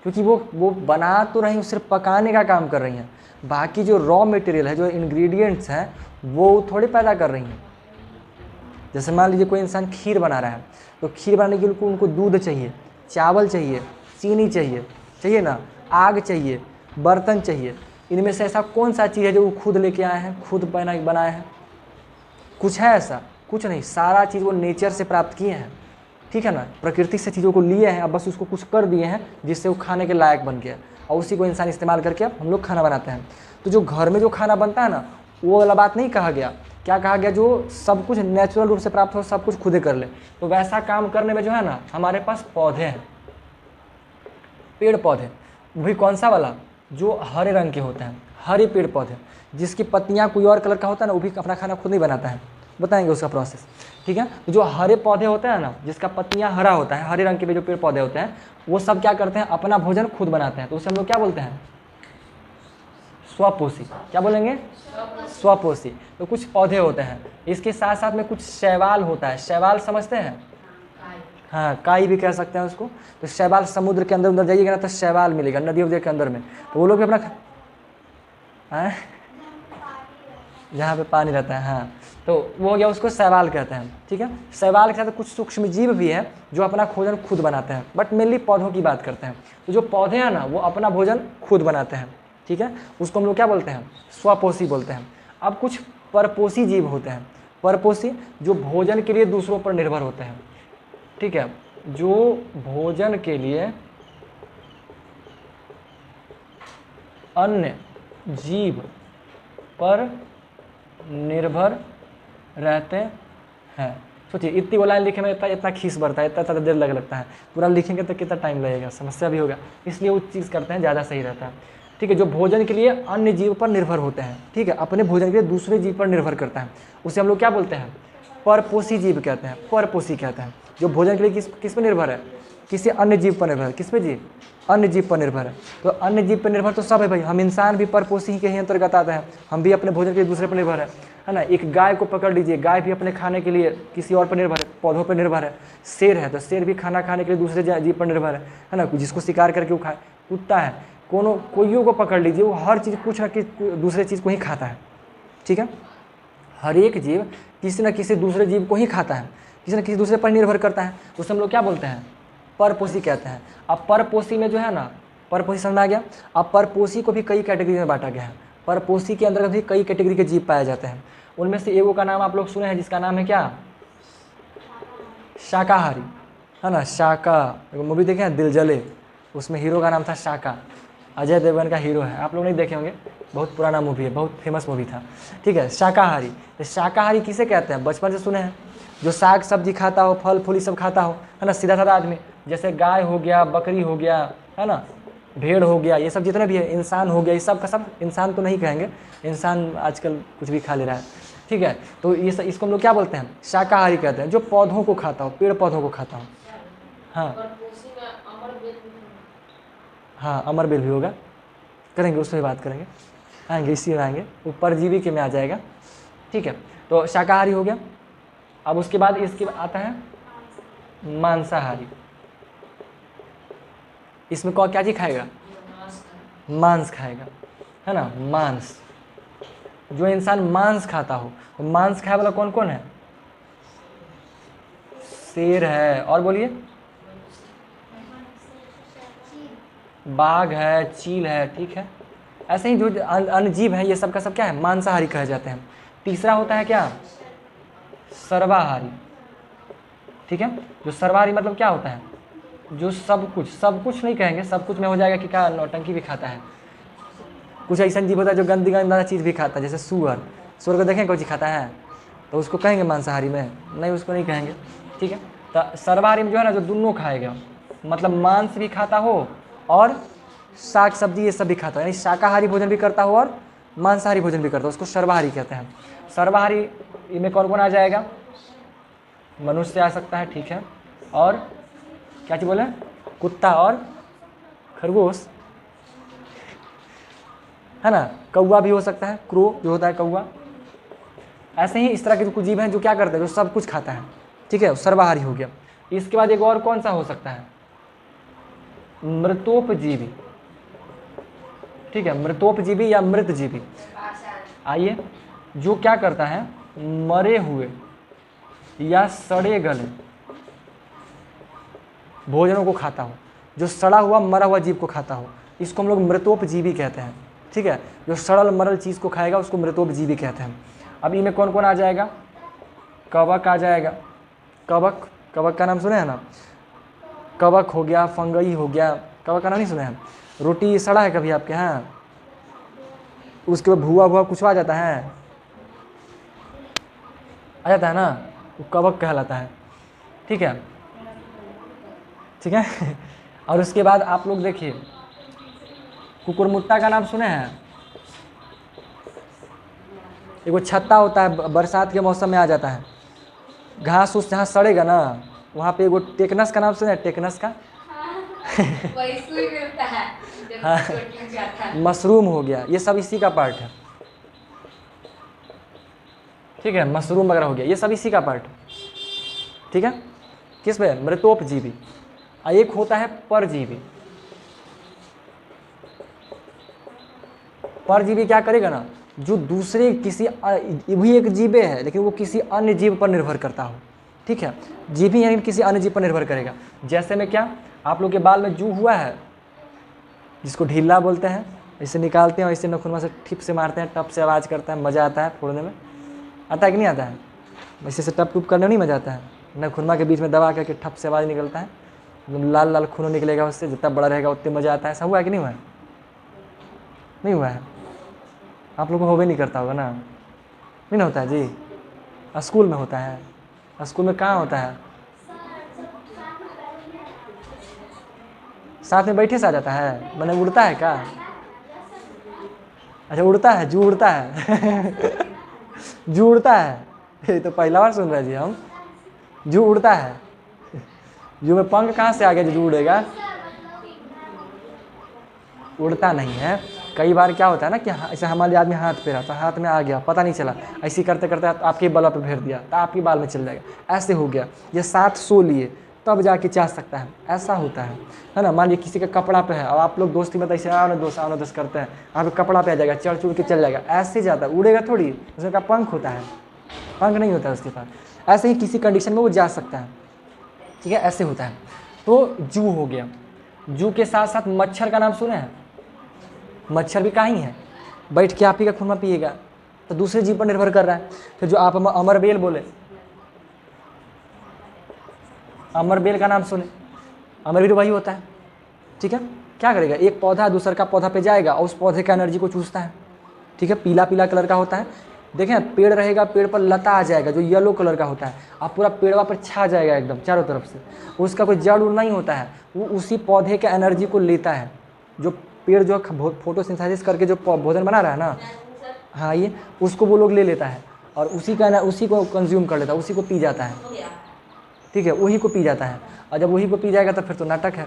Speaker 1: क्योंकि वो बना तो रही, सिर्फ पकाने का काम कर रही हैं। बाकी जो रॉ मटेरियल है, जो इंग्रेडिएंट्स हैं, वो थोड़ी पैदा कर रही हैं। जैसे मान लीजिए कोई इंसान खीर बना रहा है, तो खीर बनाने के लिए उनको दूध चाहिए, चावल चाहिए, चीनी चाहिए ना, आग चाहिए, बर्तन चाहिए। इनमें से ऐसा कौन सा चीज़ है जो वो खुद लेके आए हैं, खुद बनाए हैं? कुछ है ऐसा? कुछ नहीं। सारा चीज़ वो नेचर से प्राप्त किए हैं, ठीक है ना, प्रकृति से चीज़ों को लिए हैं, अब बस उसको कुछ कर दिए हैं जिससे वो खाने के लायक बन गया, और उसी को इंसान इस्तेमाल करके अब हम लोग खाना बनाते हैं। तो जो घर में जो खाना बनता है ना, वो वाला बात नहीं कहा गया। क्या कहा गया? जो सब कुछ नेचुरल रूप से प्राप्त हो, सब कुछ खुद ही कर ले। तो वैसा काम करने में जो है ना, हमारे पास पौधे हैं, पेड़ पौधे। वही कौन सा वाला? जो हरे रंग के होते हैं, हरे पेड़ पौधे, जिसकी पत्तियाँ कोई और कलर का होता है ना, वो भी अपना खाना खुद नहीं बनाता है, बताएंगे उसका प्रोसेस। ठीक है, तो जो हरे पौधे होते हैं ना, जिसका पत्तियाँ हरा होता है, हरे रंग के भी जो पेड़ पौधे होते हैं, वो सब क्या करते हैं, अपना भोजन खुद बनाते हैं। तो उसे हम लोग क्या बोलते हैं, स्वपोषी। क्या बोलेंगे, स्वपोषी। तो कुछ पौधे होते हैं, इसके साथ साथ में कुछ शैवाल होता है। शैवाल समझते हैं, हाँ, काई भी कह सकते हैं उसको। तो शैवाल समुद्र के अंदर जाइएगा ना तो शैवाल मिलेगा, नदी उदी के अंदर में, तो वो लोग भी अपना जहाँ पे पानी रहता है, हाँ, तो वो हो गया, उसको शैवाल कहते हैं। ठीक है, शैवाल के साथ कुछ सूक्ष्म जीव भी हैं जो अपना भोजन खुद बनाते हैं, बट मेनली पौधों की बात करते हैं। तो जो पौधे हैं ना, वो अपना भोजन खुद बनाते हैं। ठीक है, उसको हम लोग क्या बोलते हैं, स्वपोषी बोलते हैं। अब कुछ परपोषी जीव होते हैं। परपोषी जो भोजन के लिए दूसरों पर निर्भर होते हैं। ठीक है, जो भोजन के लिए अन्य जीव पर निर्भर रहते हैं। सोचिए, इतनी लाइन लिखे में इतना खीस बढ़ता है, इतना देर लगता है, पूरा लिखेंगे तो कितना टाइम लगेगा, समस्या भी होगा, इसलिए वो चीज़ करते हैं, ज़्यादा सही रहता है। ठीक है, जो भोजन के लिए अन्य जीव पर निर्भर होते हैं। ठीक है, अपने भोजन के लिए दूसरे जीव पर निर्भर करता है, उसे हम लोग क्या बोलते हैं, परपोषी जीव कहते हैं, परपोषी कहते हैं। जो भोजन के लिए किस पर निर्भर है, किसी अन्य जीव पर निर्भर है। किस पे जीव, अन्य जीव पर निर्भर है। तो अन्य जीव पर निर्भर तो सब है भाई, हम इंसान भी परपोषी के ही अंतर्गत आते हैं, हम भी अपने भोजन के लिए दूसरे पर निर्भर है ना। एक गाय को पकड़ लीजिए, गाय भी अपने खाने के लिए किसी और पर निर्भर है, पौधों पर निर्भर है। शेर है तो शेर भी खाना खाने के लिए दूसरे जीव पर निर्भर है ना, जिसको शिकार करके वो खाए। कुत्ता है, कोइयों को पकड़ लीजिए, वो हर चीज़ कुछ ना कुछ दूसरे चीज़ को ही खाता है। ठीक है, हर एक जीव किसी न किसी दूसरे जीव को ही खाता है, किसी न किसी दूसरे पर निर्भर करता है, उसे हम लोग क्या बोलते हैं, परपोषी कहते हैं। अब परपोषी में जो है ना, परपोषी समझ में आ गया। अब परपोषी को भी कई कैटेगरी में बांटा गया है। परपोषी के अंतर्गत भी कई कैटेगरी के जीव पाए जाते हैं। उनमें से एगो का नाम आप लोग सुने हैं, जिसका नाम है क्या, शाकाहारी, है ना। शाका, मूवी देखे हैं दिल जले, उसमें हीरो का नाम था शाका, अजय देवगन का हीरो है, आप लोग नहीं देखे होंगे, बहुत पुराना मूवी है, बहुत फेमस मूवी था। ठीक है, शाकाहारी। तो शाकाहारी किसे कहते हैं, बचपन से सुने हैं, जो साग सब्जी खाता हो, फल फूल सब खाता हो, है ना, सीधा साधा आदमी। जैसे गाय हो गया, बकरी हो गया, है ना, भेड़ हो गया, ये सब जितने भी है, इंसान हो गया, ये सब का सब, इंसान तो नहीं कहेंगे, इंसान आजकल कुछ भी खा ले रहा है। ठीक है, तो ये सब, इसको हम लोग क्या बोलते हैं, शाकाहारी कहते हैं, जो पौधों को खाता हो, पेड़ पौधों को खाता हो। हाँ हाँ, अमरबेल भी होगा, करेंगे, उस पर बात करेंगे, आएंगे, इसी में आएंगे, वो परजीवी के में आ जाएगा। ठीक है, तो शाकाहारी हो गया। अब उसके बाद इसके आता है मांसाहारी। इसमें कौन क्या चीज खाएगा, मांस खाएगा, है ना, मांस। जो इंसान मांस खाता हो, तो मांस खाए वाला कौन कौन है, शेर है, और बोलिए, बाघ है, चील है। ठीक है, ऐसे ही जो अन्य जीव है, ये सब का सब क्या है, मांसाहारी कहे जाते हैं। तीसरा होता है क्या, सर्वाहारी। ठीक है, जो सर्वाहारी मतलब क्या होता है, जो सब कुछ नहीं कहेंगे, सब कुछ में हो जाएगा कि क्या, नौटंकी भी खाता है। कुछ ऐसा जीव होता है जो गंदी गंदा चीज़ भी खाता है, जैसे सुअर। सुअर को देखें कोई चीज़ खाता है, तो उसको कहेंगे मांसाहारी में, नहीं, उसको नहीं कहेंगे। ठीक है, तो सर्वाहारी में जो है ना, जो दोनों खाएगा, मतलब मांस भी खाता हो और साग सब्जी ये सब भी खाता हो, यानी शाकाहारी भोजन भी करता हो और मांसाहारी भोजन भी करता हो, उसको सर्वाहारी कहते हैं। सर्वाहारी में कौन कौन आ जाएगा, मनुष्य आ सकता है, ठीक है, और क्या चीज़ बोले, कुत्ता और खरगोश, है ना, कौवा भी हो सकता है, क्रो जो होता है कौवा। ऐसे ही इस तरह के कुछ जीव हैं जो क्या करते हैं, जो सब कुछ खाता है। ठीक है, सर्वाहारी हो गया। इसके बाद एक और कौन सा हो सकता है, मृतोपजीवी। ठीक है, मृतोपजीवी या मृतजीवी। आइए, जो क्या करता है, मरे हुए या सड़े गले भोजनों को खाता हो, जो सड़ा हुआ मरा हुआ जीव को खाता हो, इसको हम लोग मृतोपजीवी कहते हैं। ठीक है, जो सड़ल मरल चीज़ को खाएगा उसको मृतोपजीवी कहते हैं। अब इनमें कौन कौन आ जाएगा, कवक आ जाएगा। कवक, कवक का नाम सुने हैं ना, कवक हो गया, फंगई हो गया, कवक का नाम नहीं सुने हैं। रोटी सड़ा है कभी आपके यहाँ, उसके बाद भुआ भुआ कुछ आ जाता है, आ जाता है ना, वो कवक कहलाता है। ठीक है, ठीक है। और उसके बाद आप लोग देखिए, कुकुरमुट्टा का नाम सुने हैं? एगो छत्ता होता है, बरसात के मौसम में आ जाता है, घास उस जहाँ सड़ेगा ना वहाँ पे एगो टेकनस का नाम सुने हैं? टेकनस का
Speaker 2: वही सुई मिलता है जब
Speaker 1: हाँ,
Speaker 2: चोट लग जाता है।
Speaker 1: मशरूम हो गया, ये सब इसी का पार्ट है। ठीक है, मशरूम वगैरह हो गया, ये सब इसी का पार्ट है। ठीक है, किस में? मृतोपजीवी। और एक होता है परजीवी। परजीवी क्या करेगा ना, जो दूसरे किसी भी एक जीवे है लेकिन वो किसी अन्य जीव पर निर्भर करता हो। ठीक है, जीवी यानी किसी अन्य जीव पर निर्भर करेगा। जैसे में क्या, आप लोग के बाल में जू हुआ है, जिसको ढीला बोलते हैं, इसे निकालते हैं और इसे नखुनमा से ठिप से मारते हैं, टप से आवाज़ करता है, मज़ा आता है फोड़ने में। आता है कि नहीं आता है? इसे से टप टुप करने में नहीं मज़ा आता है? नखुनमा के बीच में दबा करके ठप से आवाज़ निकलता है, एकदम लाल लाल खून निकलेगा उससे, जितना बड़ा रहेगा उतने मज़ा आता है। ऐसा हुआ है कि नहीं हुआ है? नहीं हुआ है? आप लोगों को होबे नहीं करता होगा ना? नहीं ना होता है जी? स्कूल में होता है। स्कूल में कहाँ होता है? साथ में बैठे से आ जाता है, मैंने उड़ता है क्या? अच्छा उड़ता है, जू उड़ता है जू उड़ता है, ये तो पहला बार सुन रहे जी हम। जू उड़ता है? जू में पंख कहाँ से आ गया जो जू उड़ेगा? उड़ता नहीं है। कई बार क्या होता है ना कि ऐसे हमारे आदमी हाथ पे रहा तो हाथ में आ गया, पता नहीं चला, ऐसे करते करते आपके बल पे फेर दिया तो आपके बाल में चल जाएगा, ऐसे हो गया। ये 7 सो लिए तब जाके चाह सकता है, ऐसा होता है ना। मान लीजिए किसी का कपड़ा पे है और आप लोग दोस्ती में ऐसे आओ ना दोस्त करते हैं, आपके कपड़ा पे आ जाएगा, चढ़ चुड़ के चल जाएगा, ऐसे जाता है, उड़ेगा थोड़ी, उसका पंख होता है, पंख नहीं होता है उसके पास। ऐसे ही किसी कंडीशन में वो जा सकता है। ठीक है, ऐसे होता है। तो जू हो गया। जू के साथ साथ मच्छर का नाम सुने हैं? मच्छर भी कहाँ ही है, बैठ के आप ही का खून में पिएगा, तो दूसरे जीव पर निर्भर कर रहा है। फिर जो आप अमरबेल बोले, अमरबेल का नाम सुने? अमरबेल वही होता है। ठीक है, क्या करेगा, एक पौधा दूसरे का पौधा पे जाएगा और उस पौधे का एनर्जी को चूसता है। ठीक है, पीला पीला कलर का होता है, देखें पेड़ रहेगा, पेड़ पर लता आ जाएगा जो येलो कलर का होता है, अब पूरा पेड़वा पर छा जाएगा एकदम चारों तरफ से। उसका कोई जड़ उड़ नहीं होता है, वो उसी पौधे के एनर्जी को लेता है। जो पेड़ जो फोटोसिंथेसिस करके जो भोजन बना रहा है ना, हाँ ये उसको वो लोग ले लेता है और उसी को कंज्यूम कर लेता है, उसी को पी जाता है। ठीक है, वही को पी जाता है, और जब वही को पी जाएगा तो फिर तो नाटक है।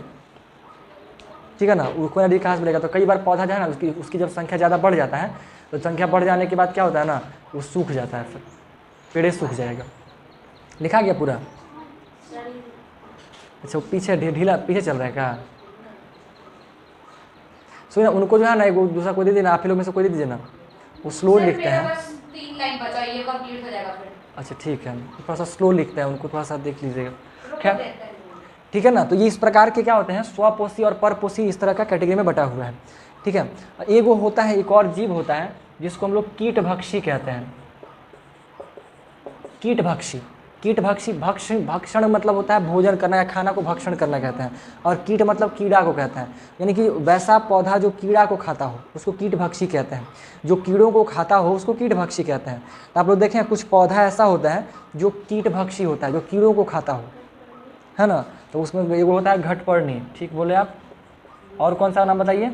Speaker 1: ठीक है ना, उसको एनर्जी कहाँ से मिलेगा? तो कई बार पौधा जो है ना उसकी जब संख्या ज़्यादा बढ़ जाता है तो संख्या बढ़ जाने के बाद क्या होता है ना, वो सूख जाता है, फिर पेड़ सूख जाएगा। लिखा गया पूरा? अच्छा वो पीछे ढीला पीछे चल रहा है क्या? सुनिए उनको जो है ना, एक दूसरा कोई दे देना, आप ही लोग में से कोई दे दीजिए ना, वो स्लो लिखते हैं।
Speaker 2: बस 3 लाइन बचा, ये कंप्लीट हो जाएगा फिर।
Speaker 1: अच्छा ठीक है, थोड़ा सा स्लो लिखते हैं, उनको थोड़ा सा देख लीजिएगा। खैर ठीक है ना, तो ये इस प्रकार के क्या होते हैं, स्वपोषी और परपोषी, इस तरह का कैटेगरी में बटा हुआ है। ठीक है, एक वो होता है, एक और जीव होता है जिसको हम लोग कीटभक्षी कहते हैं। कीटभक्षी, कीटभक्षी, भक्षण मतलब होता है भोजन करना या खाना को भक्षण करना कहते हैं, और कीट मतलब कीड़ा को कहते हैं, यानी कि वैसा पौधा जो कीड़ा को खाता हो उसको कीटभक्षी कहते हैं, जो कीड़ों को खाता हो उसको कीटभक्षी कहते हैं। तो आप लोग देखें कुछ पौधा ऐसा होता है जो कीटभक्षी होता है, जो कीड़ों को खाता हो, है ना। तो उसमें एक होता है घटपर्णी, ठीक बोले आप। और कौन सा नाम बताइए?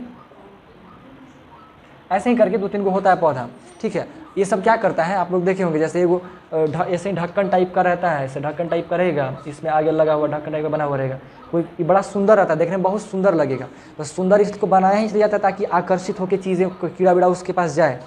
Speaker 1: ऐसे ही करके 2-3 को होता है पौधा। ठीक है, ये सब क्या करता है आप लोग देखे होंगे, जैसे वो ऐसे ही ढक्कन टाइप का रहता है, ऐसे ढक्कन टाइप का रहेगा, इसमें आगे लगा हुआ ढक्कन टाइप का बना हुआ रहेगा, कोई ये बड़ा सुंदर रहता है, देखने में बहुत सुंदर लगेगा। तो सुंदर इसको बनाया ही इसलिए जाता है ताकि आकर्षित होकर चीज़ें, कीड़ा वीड़ा उसके पास जाए।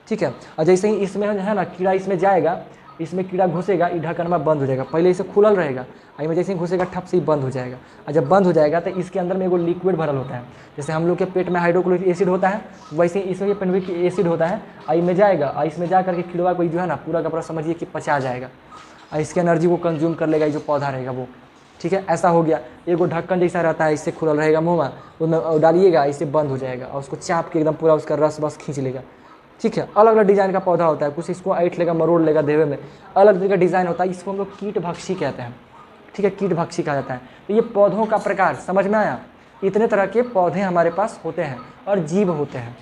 Speaker 1: ठीक है, और जैसे ही इसमें है ना कीड़ा इसमें जाएगा, इसमें कीड़ा घुसेगा, ये ढक्कन में बंद हो जाएगा, पहले इसे खुलल रहेगा, में जैसे ही घुसेगा ठप से ही बंद हो जाएगा। और जब बंद हो जाएगा तो इसके अंदर में एगो लिक्विड भरल होता है, जैसे हम लोग के पेट में हाइड्रोक्लोरिक एसिड होता है, वैसे ही इसमें पेनविक एसिड होता है, आई में जाएगा और इसमें जा करके कीड़वा को जो है ना पूरा का पूरा समझिए कि पचा जाएगा और इसके एनर्जी को कंज्यूम कर लेगा, जो पौधा रहेगा वो। ठीक है, ऐसा हो गया। एगो ढक्कन जैसा रहता है, इससे खुलल रहेगा मुँह में, उसमें डालिएगा, इससे बंद हो जाएगा और उसको चाप के एकदम पूरा उसका रस बस खींच लेगा। ठीक है, अलग अलग डिज़ाइन का पौधा होता है, कुछ इसको ऐंठ लेगा, मरोड़ लेगा देवे में, अलग तरह का डिज़ाइन होता है, इसको हम लोग कीटभक्षी कहते हैं। ठीक है, कीटभक्षी कहा जाता है। तो ये पौधों का प्रकार समझ में आया? इतने तरह के पौधे हमारे पास होते हैं और जीव होते हैं,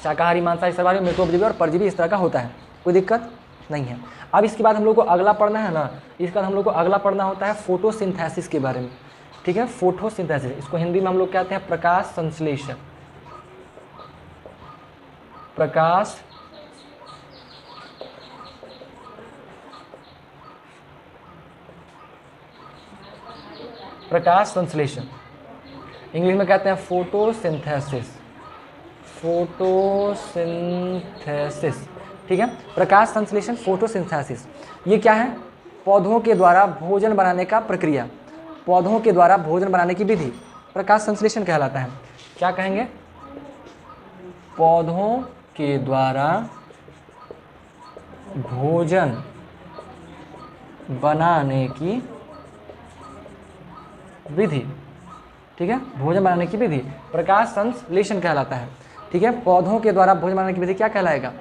Speaker 1: शाकाहारी, मांसाहारी, सर्वाहारी, मृतोपजीवी और परजीवी, इस तरह का होता है, कोई दिक्कत नहीं है। अब इसके बाद हम लोग को अगला पढ़ना है ना, इसके बाद हम लोग को अगला पढ़ना होता है फोटोसिंथेसिस के बारे में। ठीक है, फोटोसिंथेसिस, इसको हिंदी में हम लोग कहते हैं प्रकाश संश्लेषण। प्रकाश संश्लेषण, इंग्लिश में कहते हैं फोटोसिंथेसिस। फोटोसिंथेसिस, ठीक है। प्रकाश संश्लेषण, फोटोसिंथेसिस, ये क्या है? पौधों के द्वारा भोजन बनाने का प्रक्रिया, पौधों के द्वारा भोजन बनाने की विधि प्रकाश संश्लेषण कहलाता है। क्या कहेंगे? पौधों के द्वारा भोजन बनाने की विधि, ठीक है, भोजन बनाने की विधि प्रकाश संश्लेषण कहलाता है, ठीक है। पौधों के द्वारा भोजन बनाने की विधि क्या कहलाएगा?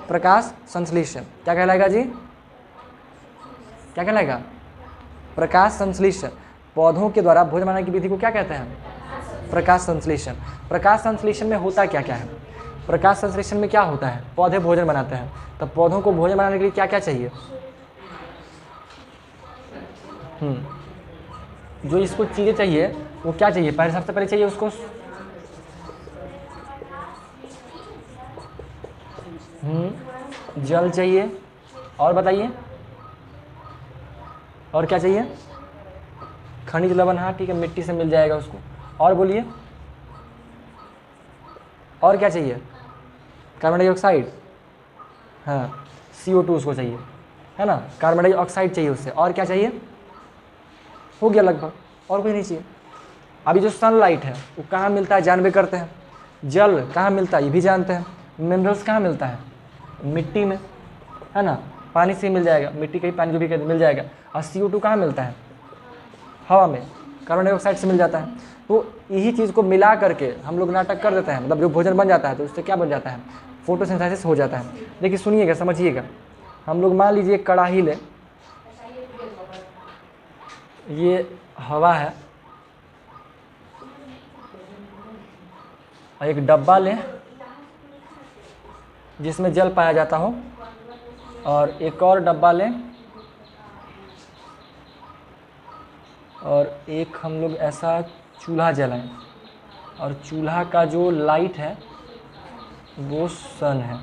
Speaker 1: प्रकाश संश्लेषण। क्या कहलाएगा जी? क्या कहलाएगा? प्रकाश संश्लेषण। पौधों के द्वारा भोजन बनाने की विधि को क्या कहते हैं? प्रकाश संश्लेषण। प्रकाश संश्लेषण में होता क्या क्या है? प्रकाश संश्लेषण में क्या होता है? पौधे भोजन बनाते हैं, तो पौधों को भोजन बनाने के लिए क्या क्या चाहिए? जो इसको चीज़ें चाहिए वो क्या चाहिए? पहले, सबसे पहले चाहिए उसको जल चाहिए, और बताइए और क्या चाहिए? खनिज लवण, हाँ ठीक है, मिट्टी से मिल जाएगा उसको। और बोलिए, और क्या चाहिए? कार्बन डाइऑक्साइड, हाँ CO2 उसको चाहिए, है ना, कार्बन डाइऑक्साइड चाहिए उससे। और क्या चाहिए? हो गया लगभग, और कुछ नहीं चाहिए। अभी जो सनलाइट है वो कहाँ मिलता है? जानबे करते हैं। जल कहाँ मिलता है? ये भी जानते हैं। मिनरल्स कहाँ मिलता है? मिट्टी में, है ना, पानी से मिल जाएगा, मिट्टी का ही पानी जो भी मिल जाएगा। और CO2 कहाँ मिलता है? हवा में, कार्बन डाइऑक्साइड से मिल जाता है। तो यही चीज़ को मिला करके हम लोग नाटक कर देते हैं, मतलब जो भोजन बन जाता है तो उससे क्या बन जाता है? फोटोसिंथेसिस हो जाता है। देखिए सुनिएगा, समझिएगा। हम लोग मान लीजिए कढ़ाई ले, ये हवा है, और एक डब्बा लें जिसमें जल पाया जाता हो, और एक और डब्बा लें, और एक हम लोग ऐसा चूल्हा जलाएं, और चूल्हा का जो लाइट है वो सन है,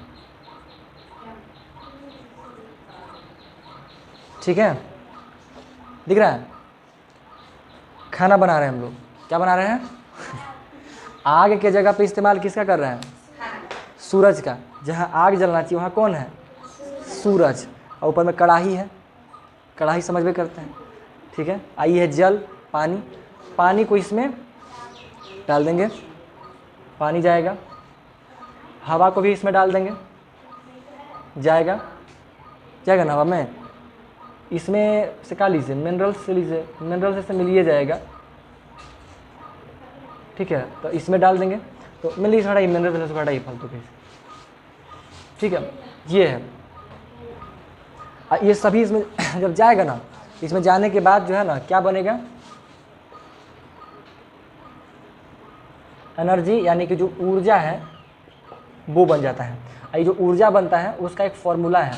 Speaker 1: ठीक है, दिख रहा है? खाना बना रहे हैं हम लोग। क्या बना रहे हैं? आग के जगह पे इस्तेमाल किसका कर रहे हैं? सूरज का। जहाँ आग जलना चाहिए वहाँ कौन है? सूरज। और ऊपर में कढ़ाई है, कढ़ाई समझ में करते हैं, ठीक है। आई है जल, पानी, पानी को इसमें डाल देंगे, पानी जाएगा। हवा को भी इसमें डाल देंगे, जाएगा, जाएगा ना हवा में। इसमें से क्या लीजिए? मिनरल्स से लीजिए, मिनरल्स से मिलिए जाएगा, ठीक है। तो इसमें डाल देंगे, तो मिलिए थोड़ा ही मिनरल्स थोड़ा ही फालतू के, ठीक है। ये है, ये सभी इसमें जब जाएगा ना, इसमें जाने के बाद जो है ना क्या बनेगा? एनर्जी, यानी कि जो ऊर्जा है वो बन जाता है। ये जो ऊर्जा बनता है उसका एक फॉर्मूला है,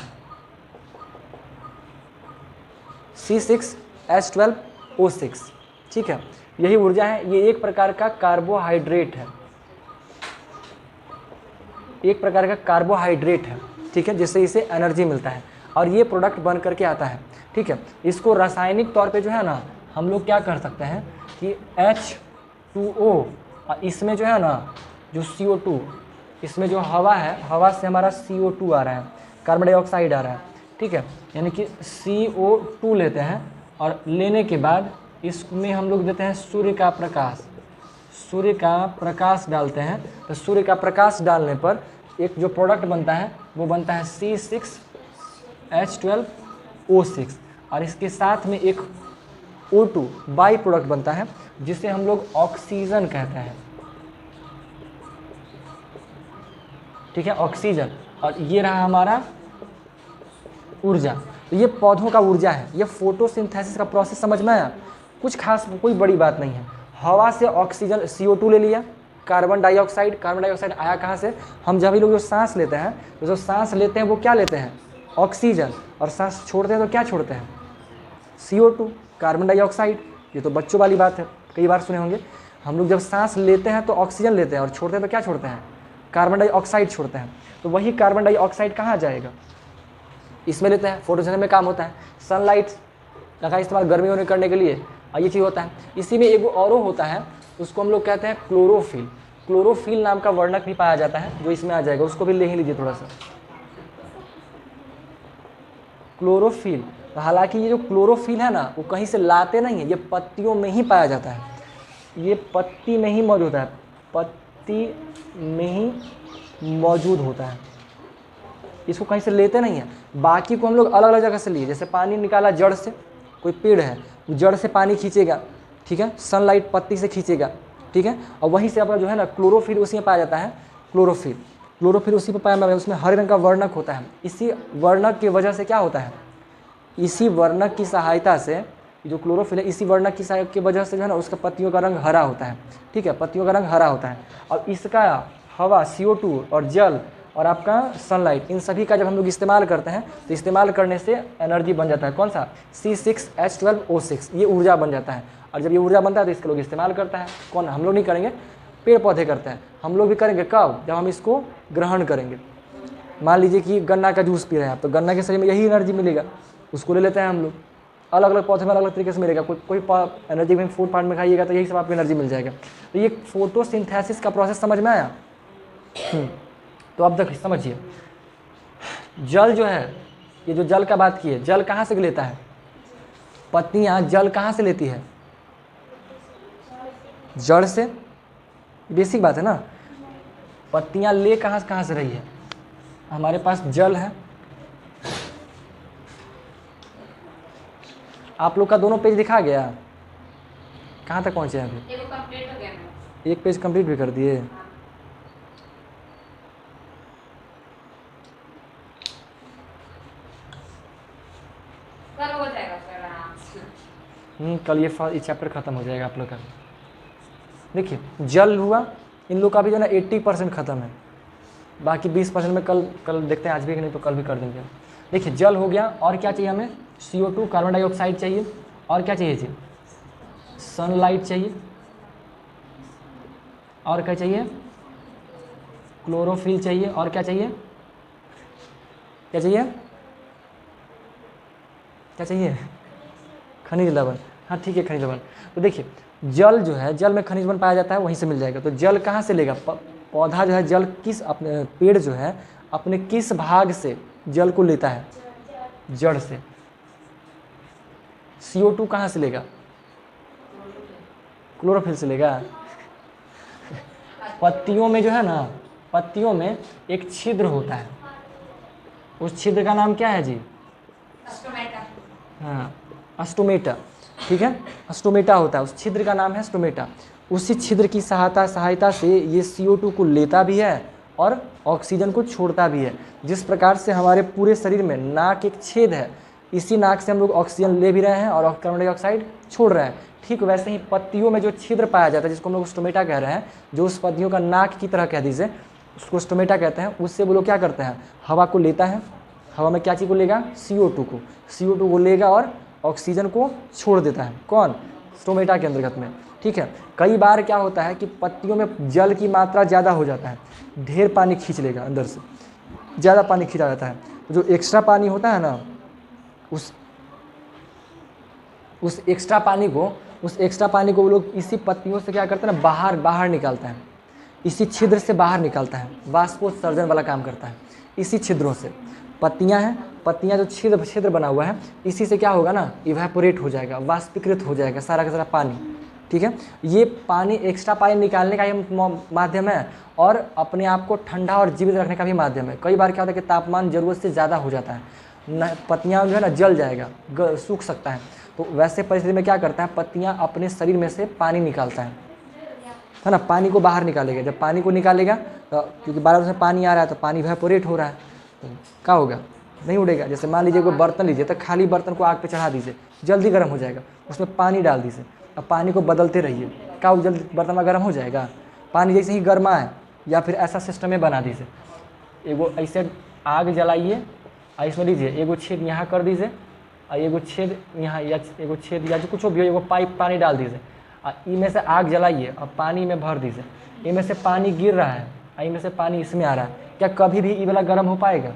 Speaker 1: C6H12O6, ठीक है। यही ऊर्जा है। ये एक प्रकार का कार्बोहाइड्रेट है, एक प्रकार का कार्बोहाइड्रेट है, ठीक है, जिससे इसे एनर्जी मिलता है और ये प्रोडक्ट बन करके आता है, ठीक है। इसको रासायनिक तौर पे जो है ना हम लोग क्या कर सकते हैं कि H2O, और इसमें जो है ना जो CO2, इसमें जो हवा है, हवा से हमारा CO2 आ रहा है, कार्बन डाइऑक्साइड आ रहा है, ठीक है। यानी कि CO2 लेते हैं, और लेने के बाद इसमें हम लोग देते हैं सूर्य का प्रकाश, सूर्य का प्रकाश डालते हैं। तो सूर्य का प्रकाश डालने पर एक जो प्रोडक्ट बनता है वो बनता है C6H12O6, और इसके साथ में एक O2 बाई प्रोडक्ट बनता है जिसे हम लोग ऑक्सीजन कहते हैं, ठीक है, ऑक्सीजन। और ये रहा हमारा ऊर्जा। तो ये पौधों का ऊर्जा है। ये फोटोसिंथेसिस का प्रोसेस समझ में आया? कुछ खास कोई बड़ी बात नहीं है। हवा से ऑक्सीजन CO2 ले लिया, कार्बन डाइऑक्साइड आया कहाँ से? हम जब भी लोग जो सांस लेते हैं, तो जो सांस लेते हैं वो क्या लेते हैं? ऑक्सीजन। और सांस छोड़ते हैं तो क्या छोड़ते हैं? CO2, carbon dioxide. ये तो बच्चों वाली बात है, कई बार सुने होंगे। हम लोग जब सांस लेते हैं तो ऑक्सीजन लेते हैं, और छोड़ते हैं तो क्या छोड़ते हैं? कार्बन डाइऑक्साइड छोड़ते हैं। तो वही कार्बन डाइऑक्साइड कहाँ जाएगा, इसमें लेते हैं, फोटोसिंथेसिस में काम होता है। सनलाइट का इस्तेमाल गर्मी होने करने के लिए ये चीज़ होता है। इसी में एक और होता है, उसको हम लोग कहते हैं क्लोरोफिल। क्लोरोफिल नाम का वर्णक भी पाया जाता है जो इसमें आ जाएगा, उसको भी ले ही लीजिए थोड़ा सा। क्लोरोफिल, तो हालांकि ये जो क्लोरोफिल है ना वो कहीं से लाते नहीं है, ये पत्तियों में ही पाया जाता है, ये पत्ती में ही मौजूद है, पत्ती में ही मौजूद होता है, इसको कहीं से लेते नहीं है। बाकी को हम लोग अलग अलग जगह से लिए, जैसे पानी निकाला जड़ से, कोई पेड़ है जड़ से पानी खींचेगा, ठीक है, सनलाइट पत्ती से खींचेगा, ठीक है, और वहीं से अपना जो है ना क्लोरोफिल उसी में पाया जाता है। क्लोरोफिल उसी पर पाया जाता है, उसमें हरे रंग का वर्णक होता है। इसी वर्णक की वजह से क्या होता है, इसी वर्णक की सहायता से जो क्लोरोफिल है, इसी वर्णक की सहायता की वजह से जो है ना उसका पत्तियों का रंग हरा होता है, ठीक है, पत्तियों का रंग हरा होता है। और इसका हवा CO2 और जल और आपका सनलाइट, इन सभी का जब हम लोग इस्तेमाल करते हैं तो इस्तेमाल करने से एनर्जी बन जाता है, कौन सा, C6H12O6, ये ऊर्जा बन जाता है। और जब ये ऊर्जा बनता है तो इसके लोग इस्तेमाल करता है, कौन, हम लोग नहीं करेंगे, पेड़ पौधे करते हैं। हम लोग भी करेंगे कब, जब हम इसको ग्रहण करेंगे। मान लीजिए कि गन्ना का जूस पी रहे हैं आप, तो गन्ना के शरीर में यही एनर्जी मिलेगा, उसको ले लेते हैं हम लोग। अलग अलग पौधे में अलग अलग तरीके से मिलेगा, कोई एनर्जी में फूड पार्ट में खाइएगा तो यही सब आपको एनर्जी मिल जाएगा। तो ये फोटोसिंथेसिस का प्रोसेस समझ में आया। तो अब देखिए समझिए, जल जो है, ये जो जल का बात की है, जल कहाँ से लेता है, पत्तियाँ जल कहाँ से लेती है, जड़ से, बेसिक बात है ना। पत्तियाँ ले कहाँ से रही है, हमारे पास जल है। आप लोग का दोनों पेज दिखा गया, कहाँ तक पहुँचे हैं अभी,
Speaker 2: देखो कंप्लीट हो गया मेरा।
Speaker 1: एक पेज कंप्लीट भी कर दिए।
Speaker 2: कल हो जाएगा सर आराम से।
Speaker 1: कल ये चैप्टर खत्म हो जाएगा आप लोग का। देखिए जल हुआ, इन लोग का भी जो है ना 80% खत्म है, बाकी 20% में कल देखते हैं, आज भी नहीं तो कल भी कर देंगे। देखिए जल हो गया, और क्या चाहिए हमें, CO2 कार्बन डाइऑक्साइड चाहिए, और क्या चाहिए जी, सनलाइट चाहिए, और क्या चाहिए, क्लोरोफिल चाहिए, और क्या चाहिए, क्या चाहिए, क्या चाहिए, खनिज लवण, हाँ ठीक है खनिज लवण। तो देखिए जल जो है, जल में खनिज लवण पाया जाता है, वहीं से मिल जाएगा। तो जल कहाँ से लेगा, पौधा जो है जल किस, अपने पेड़ जो है अपने किस भाग से जल को लेता है, जड़ से। CO2 कहाँ से लेगा, क्लोरोफिल से लेगा। पत्तियों में जो है ना, पत्तियों में एक छिद्र होता है, उस छिद्र का नाम क्या है जी,
Speaker 2: स्टोमेटा।
Speaker 1: हाँ स्टोमेटा, ठीक है, स्टोमेटा होता है, उस छिद्र का नाम है स्टोमेटा। उसी छिद्र की सहायता से ये CO2 को लेता भी है और ऑक्सीजन को छोड़ता भी है। जिस प्रकार से हमारे पूरे शरीर में नाक एक छेद है, इसी नाक से हम लोग ऑक्सीजन ले भी रहे हैं और कार्बन डाइऑक्साइड छोड़ रहे हैं, ठीक वैसे ही पत्तियों में जो छिद्र पाया जाता है, जिसको हम लोग स्टोमेटा कह रहे हैं, जो उस पत्तियों का नाक की तरह कह दीजिए, उसको स्टोमेटा कहते हैं। उससे वो लोग क्या करते हैं, हवा को लेता है, हवा में क्या चीज़ को लेगा, CO2 को लेगा और ऑक्सीजन को छोड़ देता है, कौन, स्टोमेटा के अंतर्गत में, ठीक है। कई बार क्या होता है कि पत्तियों में जल की मात्रा ज़्यादा हो जाता है, ढेर पानी खींच लेगा, अंदर से ज़्यादा पानी खींचा जाता है, तो जो एक्स्ट्रा पानी होता है ना, उस एक्स्ट्रा पानी को वो लोग इसी पत्तियों से क्या करते हैं ना, बाहर निकालता है, इसी छिद्र से बाहर निकालता है, वाष्पोत्सर्जन वाला काम करता है इसी छिद्रों से। पत्तियाँ जो छिद्र बना हुआ है, इसी से क्या होगा ना, इवेपोरेट हो जाएगा, वाष्पीकृत हो जाएगा सारा का सारा पानी, ठीक है। ये पानी एक्स्ट्रा पानी निकालने का ही माध्यम है और अपने आप को ठंडा और जीवित रखने का भी माध्यम है। कई बार क्या होता है कि तापमान ज़रूरत से ज़्यादा हो जाता है, पत्तियाँ जो है ना जल जाएगा, सूख सकता है, तो वैसे परिस्थिति में क्या करता है, पत्तियाँ अपने शरीर में से पानी निकालता है ना, पानी को बाहर निकालेगा। जब पानी को निकालेगा तो क्योंकि बार से पानी आ रहा है तो पानी इवेपोरेट हो रहा है, तो क्या होगा, नहीं उड़ेगा। जैसे मान लीजिए कोई बर्तन लीजिए, तो खाली बर्तन को आग पे चढ़ा दीजिए, जल्दी गर्म हो जाएगा, उसमें पानी डाल दीजिए, अब पानी को बदलते रहिए, क्या वो जल्दी बर्तन में गर्म हो जाएगा। पानी जैसे ही गर्मा है, या फिर ऐसा सिस्टम में बना दीजिए, एगो ऐसे आग जलाइए, इसमें लीजिए एगो छेद यहाँ कर दीजिए, और एगो छेद यहाँ, या एगो छेद या जो कुछ भी हो, एगो पाइप पानी डाल दीजिए, और इनमें से आग जलाइए और पानी में भर दीजिए, इनमें से पानी गिर रहा है, इनमें से पानी इसमें आ रहा है, क्या कभी भी ये वाला गर्म हो पाएगा?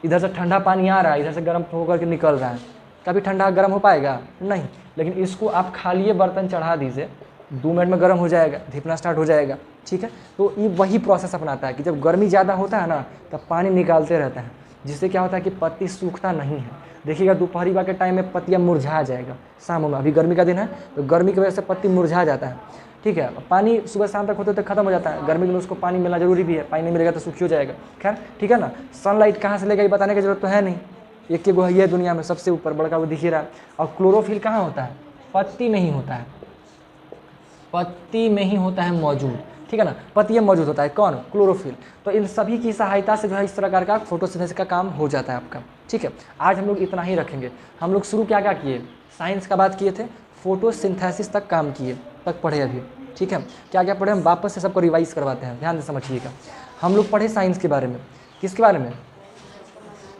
Speaker 1: इधर से ठंडा पानी आ रहा है, इधर से गर्म होकर के निकल रहा है, कभी ठंडा गर्म हो पाएगा? नहीं। लेकिन इसको आप खाली बर्तन चढ़ा दीजिए, 2 मिनट में गर्म हो जाएगा, धिपना स्टार्ट हो जाएगा। ठीक है, तो ये वही प्रोसेस अपनाता है कि जब गर्मी ज़्यादा होता है ना तब पानी निकालते रहता है, जिससे क्या होता है कि पत्ती सूखता नहीं है। देखिएगा दोपहरी के टाइम में पत्तियाँ मुरझा जाएगा, शाम में, अभी गर्मी का दिन है तो गर्मी की वजह से पत्ती मुरझा जाता है। ठीक है, पानी सुबह शाम तक होते तक खत्म हो जाता है, गर्मी में उसको पानी मिलना जरूरी भी है, पानी नहीं मिलेगा तो सूखी हो जाएगा। खैर ठीक है ना, सनलाइट कहाँ से लेगा ये बताने की जरूरत तो है नहीं, एक वो है दुनिया में सबसे ऊपर बड़का वो दिख ही रहा है। और क्लोरोफिल कहाँ होता है? पत्ती में ही होता है, पत्ती में ही होता है मौजूद। ठीक है ना, पत्ती में मौजूद होता है कौन? क्लोरोफिल। तो इन सभी की सहायता से जो है इस प्रकार का फोटोसिंथेसिस का काम हो जाता है आपका। ठीक है, आज हम लोग इतना ही रखेंगे। हम लोग शुरू क्या क्या किए? साइंस का बात किए थे, फोटोसिंथेसिस तक काम किए, तक पढ़े अभी। ठीक है, क्या क्या पढ़े हम वापस से सबको रिवाइज करवाते हैं, ध्यान से समझिएगा। हम लोग पढ़े साइंस के बारे में, किसके बारे में?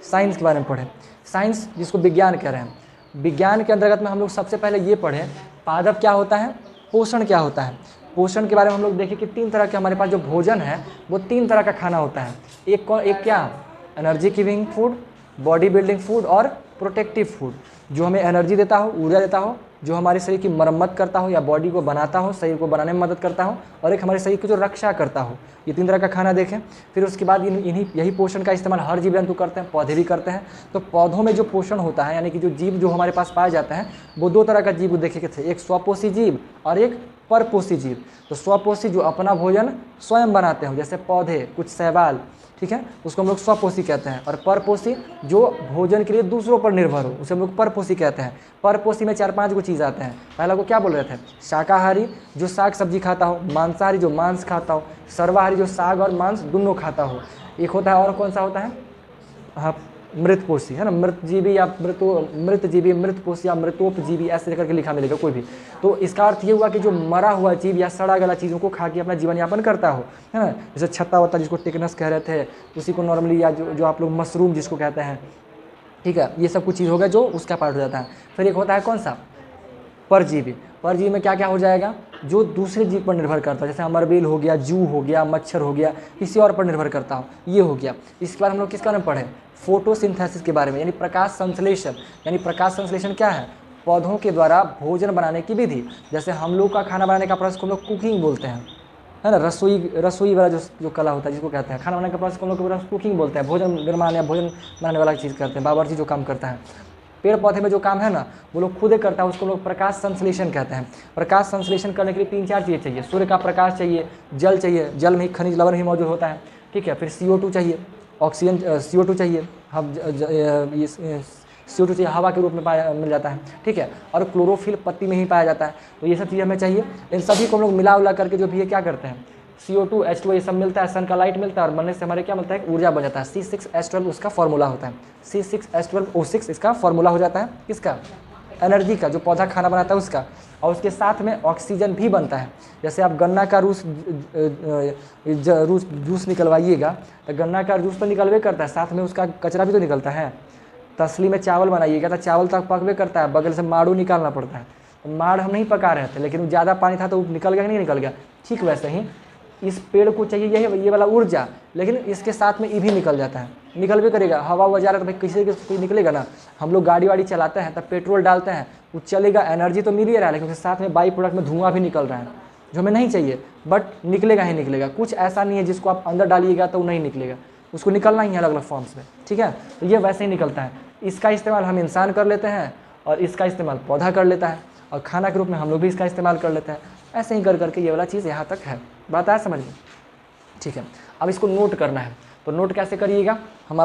Speaker 1: साइंस के बारे में पढ़े। साइंस जिसको विज्ञान कह रहे हैं, विज्ञान के अंतर्गत में हम लोग सबसे पहले ये पढ़े पादप क्या होता है, पोषण क्या होता है। पोषण के बारे में हम लोग देखें कि 3 तरह के हमारे पास जो भोजन है वो 3 तरह का खाना होता है। एक क्या? Energy giving food, body building food और प्रोटेक्टिव फूड, जो हमें एनर्जी देता हो, ऊर्जा देता हो, जो हमारे शरीर की मरम्मत करता हो या बॉडी को बनाता हो, शरीर को बनाने में मदद करता हो, और एक हमारे शरीर की जो रक्षा करता हो। ये 3 तरह का खाना देखें। फिर उसके बाद यही पोषण का इस्तेमाल हर जीव जंतु करते हैं, पौधे भी करते हैं। तो पौधों में जो पोषण होता है, यानी कि जो जीव जो हमारे पास पाए जाते हैं, वो 2 तरह का जीव देखे के थे, एक स्वपोषी जीव और एक परपोषी जीव। तो स्वपोषी जो अपना भोजन स्वयं बनाते हो, जैसे पौधे, कुछ शैवाल, ठीक है, उसको हम लोग स्वपोषी कहते हैं। और परपोषी जो भोजन के लिए दूसरों पर निर्भर हो, उसे हम लोग परपोषी कहते हैं। परपोषी में 4-5 गो चीज़ आते हैं। पहला को क्या बोल रहे थे? शाकाहारी जो साग सब्जी खाता हो, मांसाहारी जो मांस खाता हो, सर्वाहारी जो साग और मांस दोनों खाता हो। एक होता है और कौन सा होता है? हाँ, मृतपोषी है ना, मृतजीवी या मृतजीवी, मृतपोषी या मृतोपजीवी, ऐसे करके लिखा मिलेगा कोई भी। तो इसका अर्थ ये हुआ कि जो मरा हुआ जीव या सड़ा गला चीज़ों को खा के अपना जीवन यापन करता हो, है ना। जैसे छत्ता वत्ता जिसको टेकनस कह रहे थे, उसी को नॉर्मली, या जो आप लोग मशरूम जिसको कहते हैं, ठीक है, ये सब कुछ चीज़ हो गया जो उसका पार्ट हो जाता है। फिर एक होता है कौन सा? परजीवी। परजीवी में क्या क्या हो जाएगा? जो दूसरे जीव पर निर्भर करता है, जैसे अमरबेल हो गया, जू हो गया, मच्छर हो गया, किसी और पर निर्भर करता हो, ये हो गया। इसके बाद हम लोग किसके बारे में पढ़े? फोटोसिंथेसिस के बारे में, यानी प्रकाश संश्लेषण। यानी प्रकाश संश्लेषण क्या है? पौधों के द्वारा भोजन बनाने की विधि। जैसे हम लोग का खाना बनाने का प्रोसेस को हम लोग कुकिंग बोलते हैं, है ना, रसोई वाला जो कला होता है जिसको कहते हैं, खाना बनाने का प्रोसेस को हम लोग कुकिंग बोलते हैं। भोजन निर्माण या भोजन बनाने वाला चीज़ करते हैं, बावर्ची जो काम करता है। पेड़ पौधे में जो काम है ना वो लोग खुद करता है, उसको लोग प्रकाश संश्लेषण कहते हैं। प्रकाश संश्लेषण करने के लिए 3-4 चीज़ें चाहिए। सूर्य का प्रकाश चाहिए, जल चाहिए, जल में ही खनिज लवण ही मौजूद होता है, ठीक है। फिर CO2 चाहिए, ऑक्सीजन, CO2 चाहिए, हम CO2 चाहिए, हवा के रूप में मिल जाता है, ठीक है। और क्लोरोफिल पत्ती में ही पाया जाता है। तो ये सब चीज़ें हमें चाहिए। इन सभी को हम लोग मिला उला करके जो भी है क्या करते हैं, CO2, H2O ये सब मिलता है, सन का लाइट मिलता है, और बनने से हमारे क्या मिलता है? ऊर्जा बन जाता है। C6H12 उसका फॉर्मूला होता है, C6H12O6 इसका फॉर्मूला हो जाता है। किसका? एनर्जी का, जो पौधा खाना बनाता है उसका। और उसके साथ में ऑक्सीजन भी बनता है। जैसे आप गन्ना का जूस निकलवाइएगा तो गन्ना का जूस तो निकलवे करता है, साथ में उसका कचरा भी तो निकलता है। तसली में चावल बनाइएगा तो चावल तक पकवे करता है, बगल से माड़ू निकालना पड़ता है। तो माड़ हम नहीं पका रहे थे, लेकिन ज़्यादा पानी था तो निकल गया कि नहीं निकल गया। ठीक वैसे ही इस पेड़ को चाहिए ये वाला ऊर्जा, लेकिन इसके साथ में ये भी निकल जाता है, निकल भी करेगा। हवा हुआ जा रहा है तो भाई किसी कोई निकलेगा ना। हम लोग गाड़ी वाड़ी चलाते हैं तब पेट्रोल डालते हैं, वो चलेगा, एनर्जी तो मिल ही रहा है, लेकिन उसके साथ में बाई प्रोडक्ट में धुआं भी निकल रहा है जो हमें नहीं चाहिए, बट निकलेगा ही निकलेगा। कुछ ऐसा नहीं है जिसको आप अंदर डालिएगा तो वो नहीं निकलेगा, उसको निकलना ही है अलग अलग फॉर्म्स में, ठीक है। तो ये वैसे ही निकलता है। इसका इस्तेमाल हम इंसान कर लेते हैं और इसका इस्तेमाल पौधा कर लेता है, और खाना के रूप में हम लोग भी इसका इस्तेमाल कर लेते हैं। ऐसे ही कर करके ये वाला चीज़ यहाँ तक है। बात आया समझ में? ठीक है। अब इसको नोट करना है, तो नोट कैसे करिएगा? हम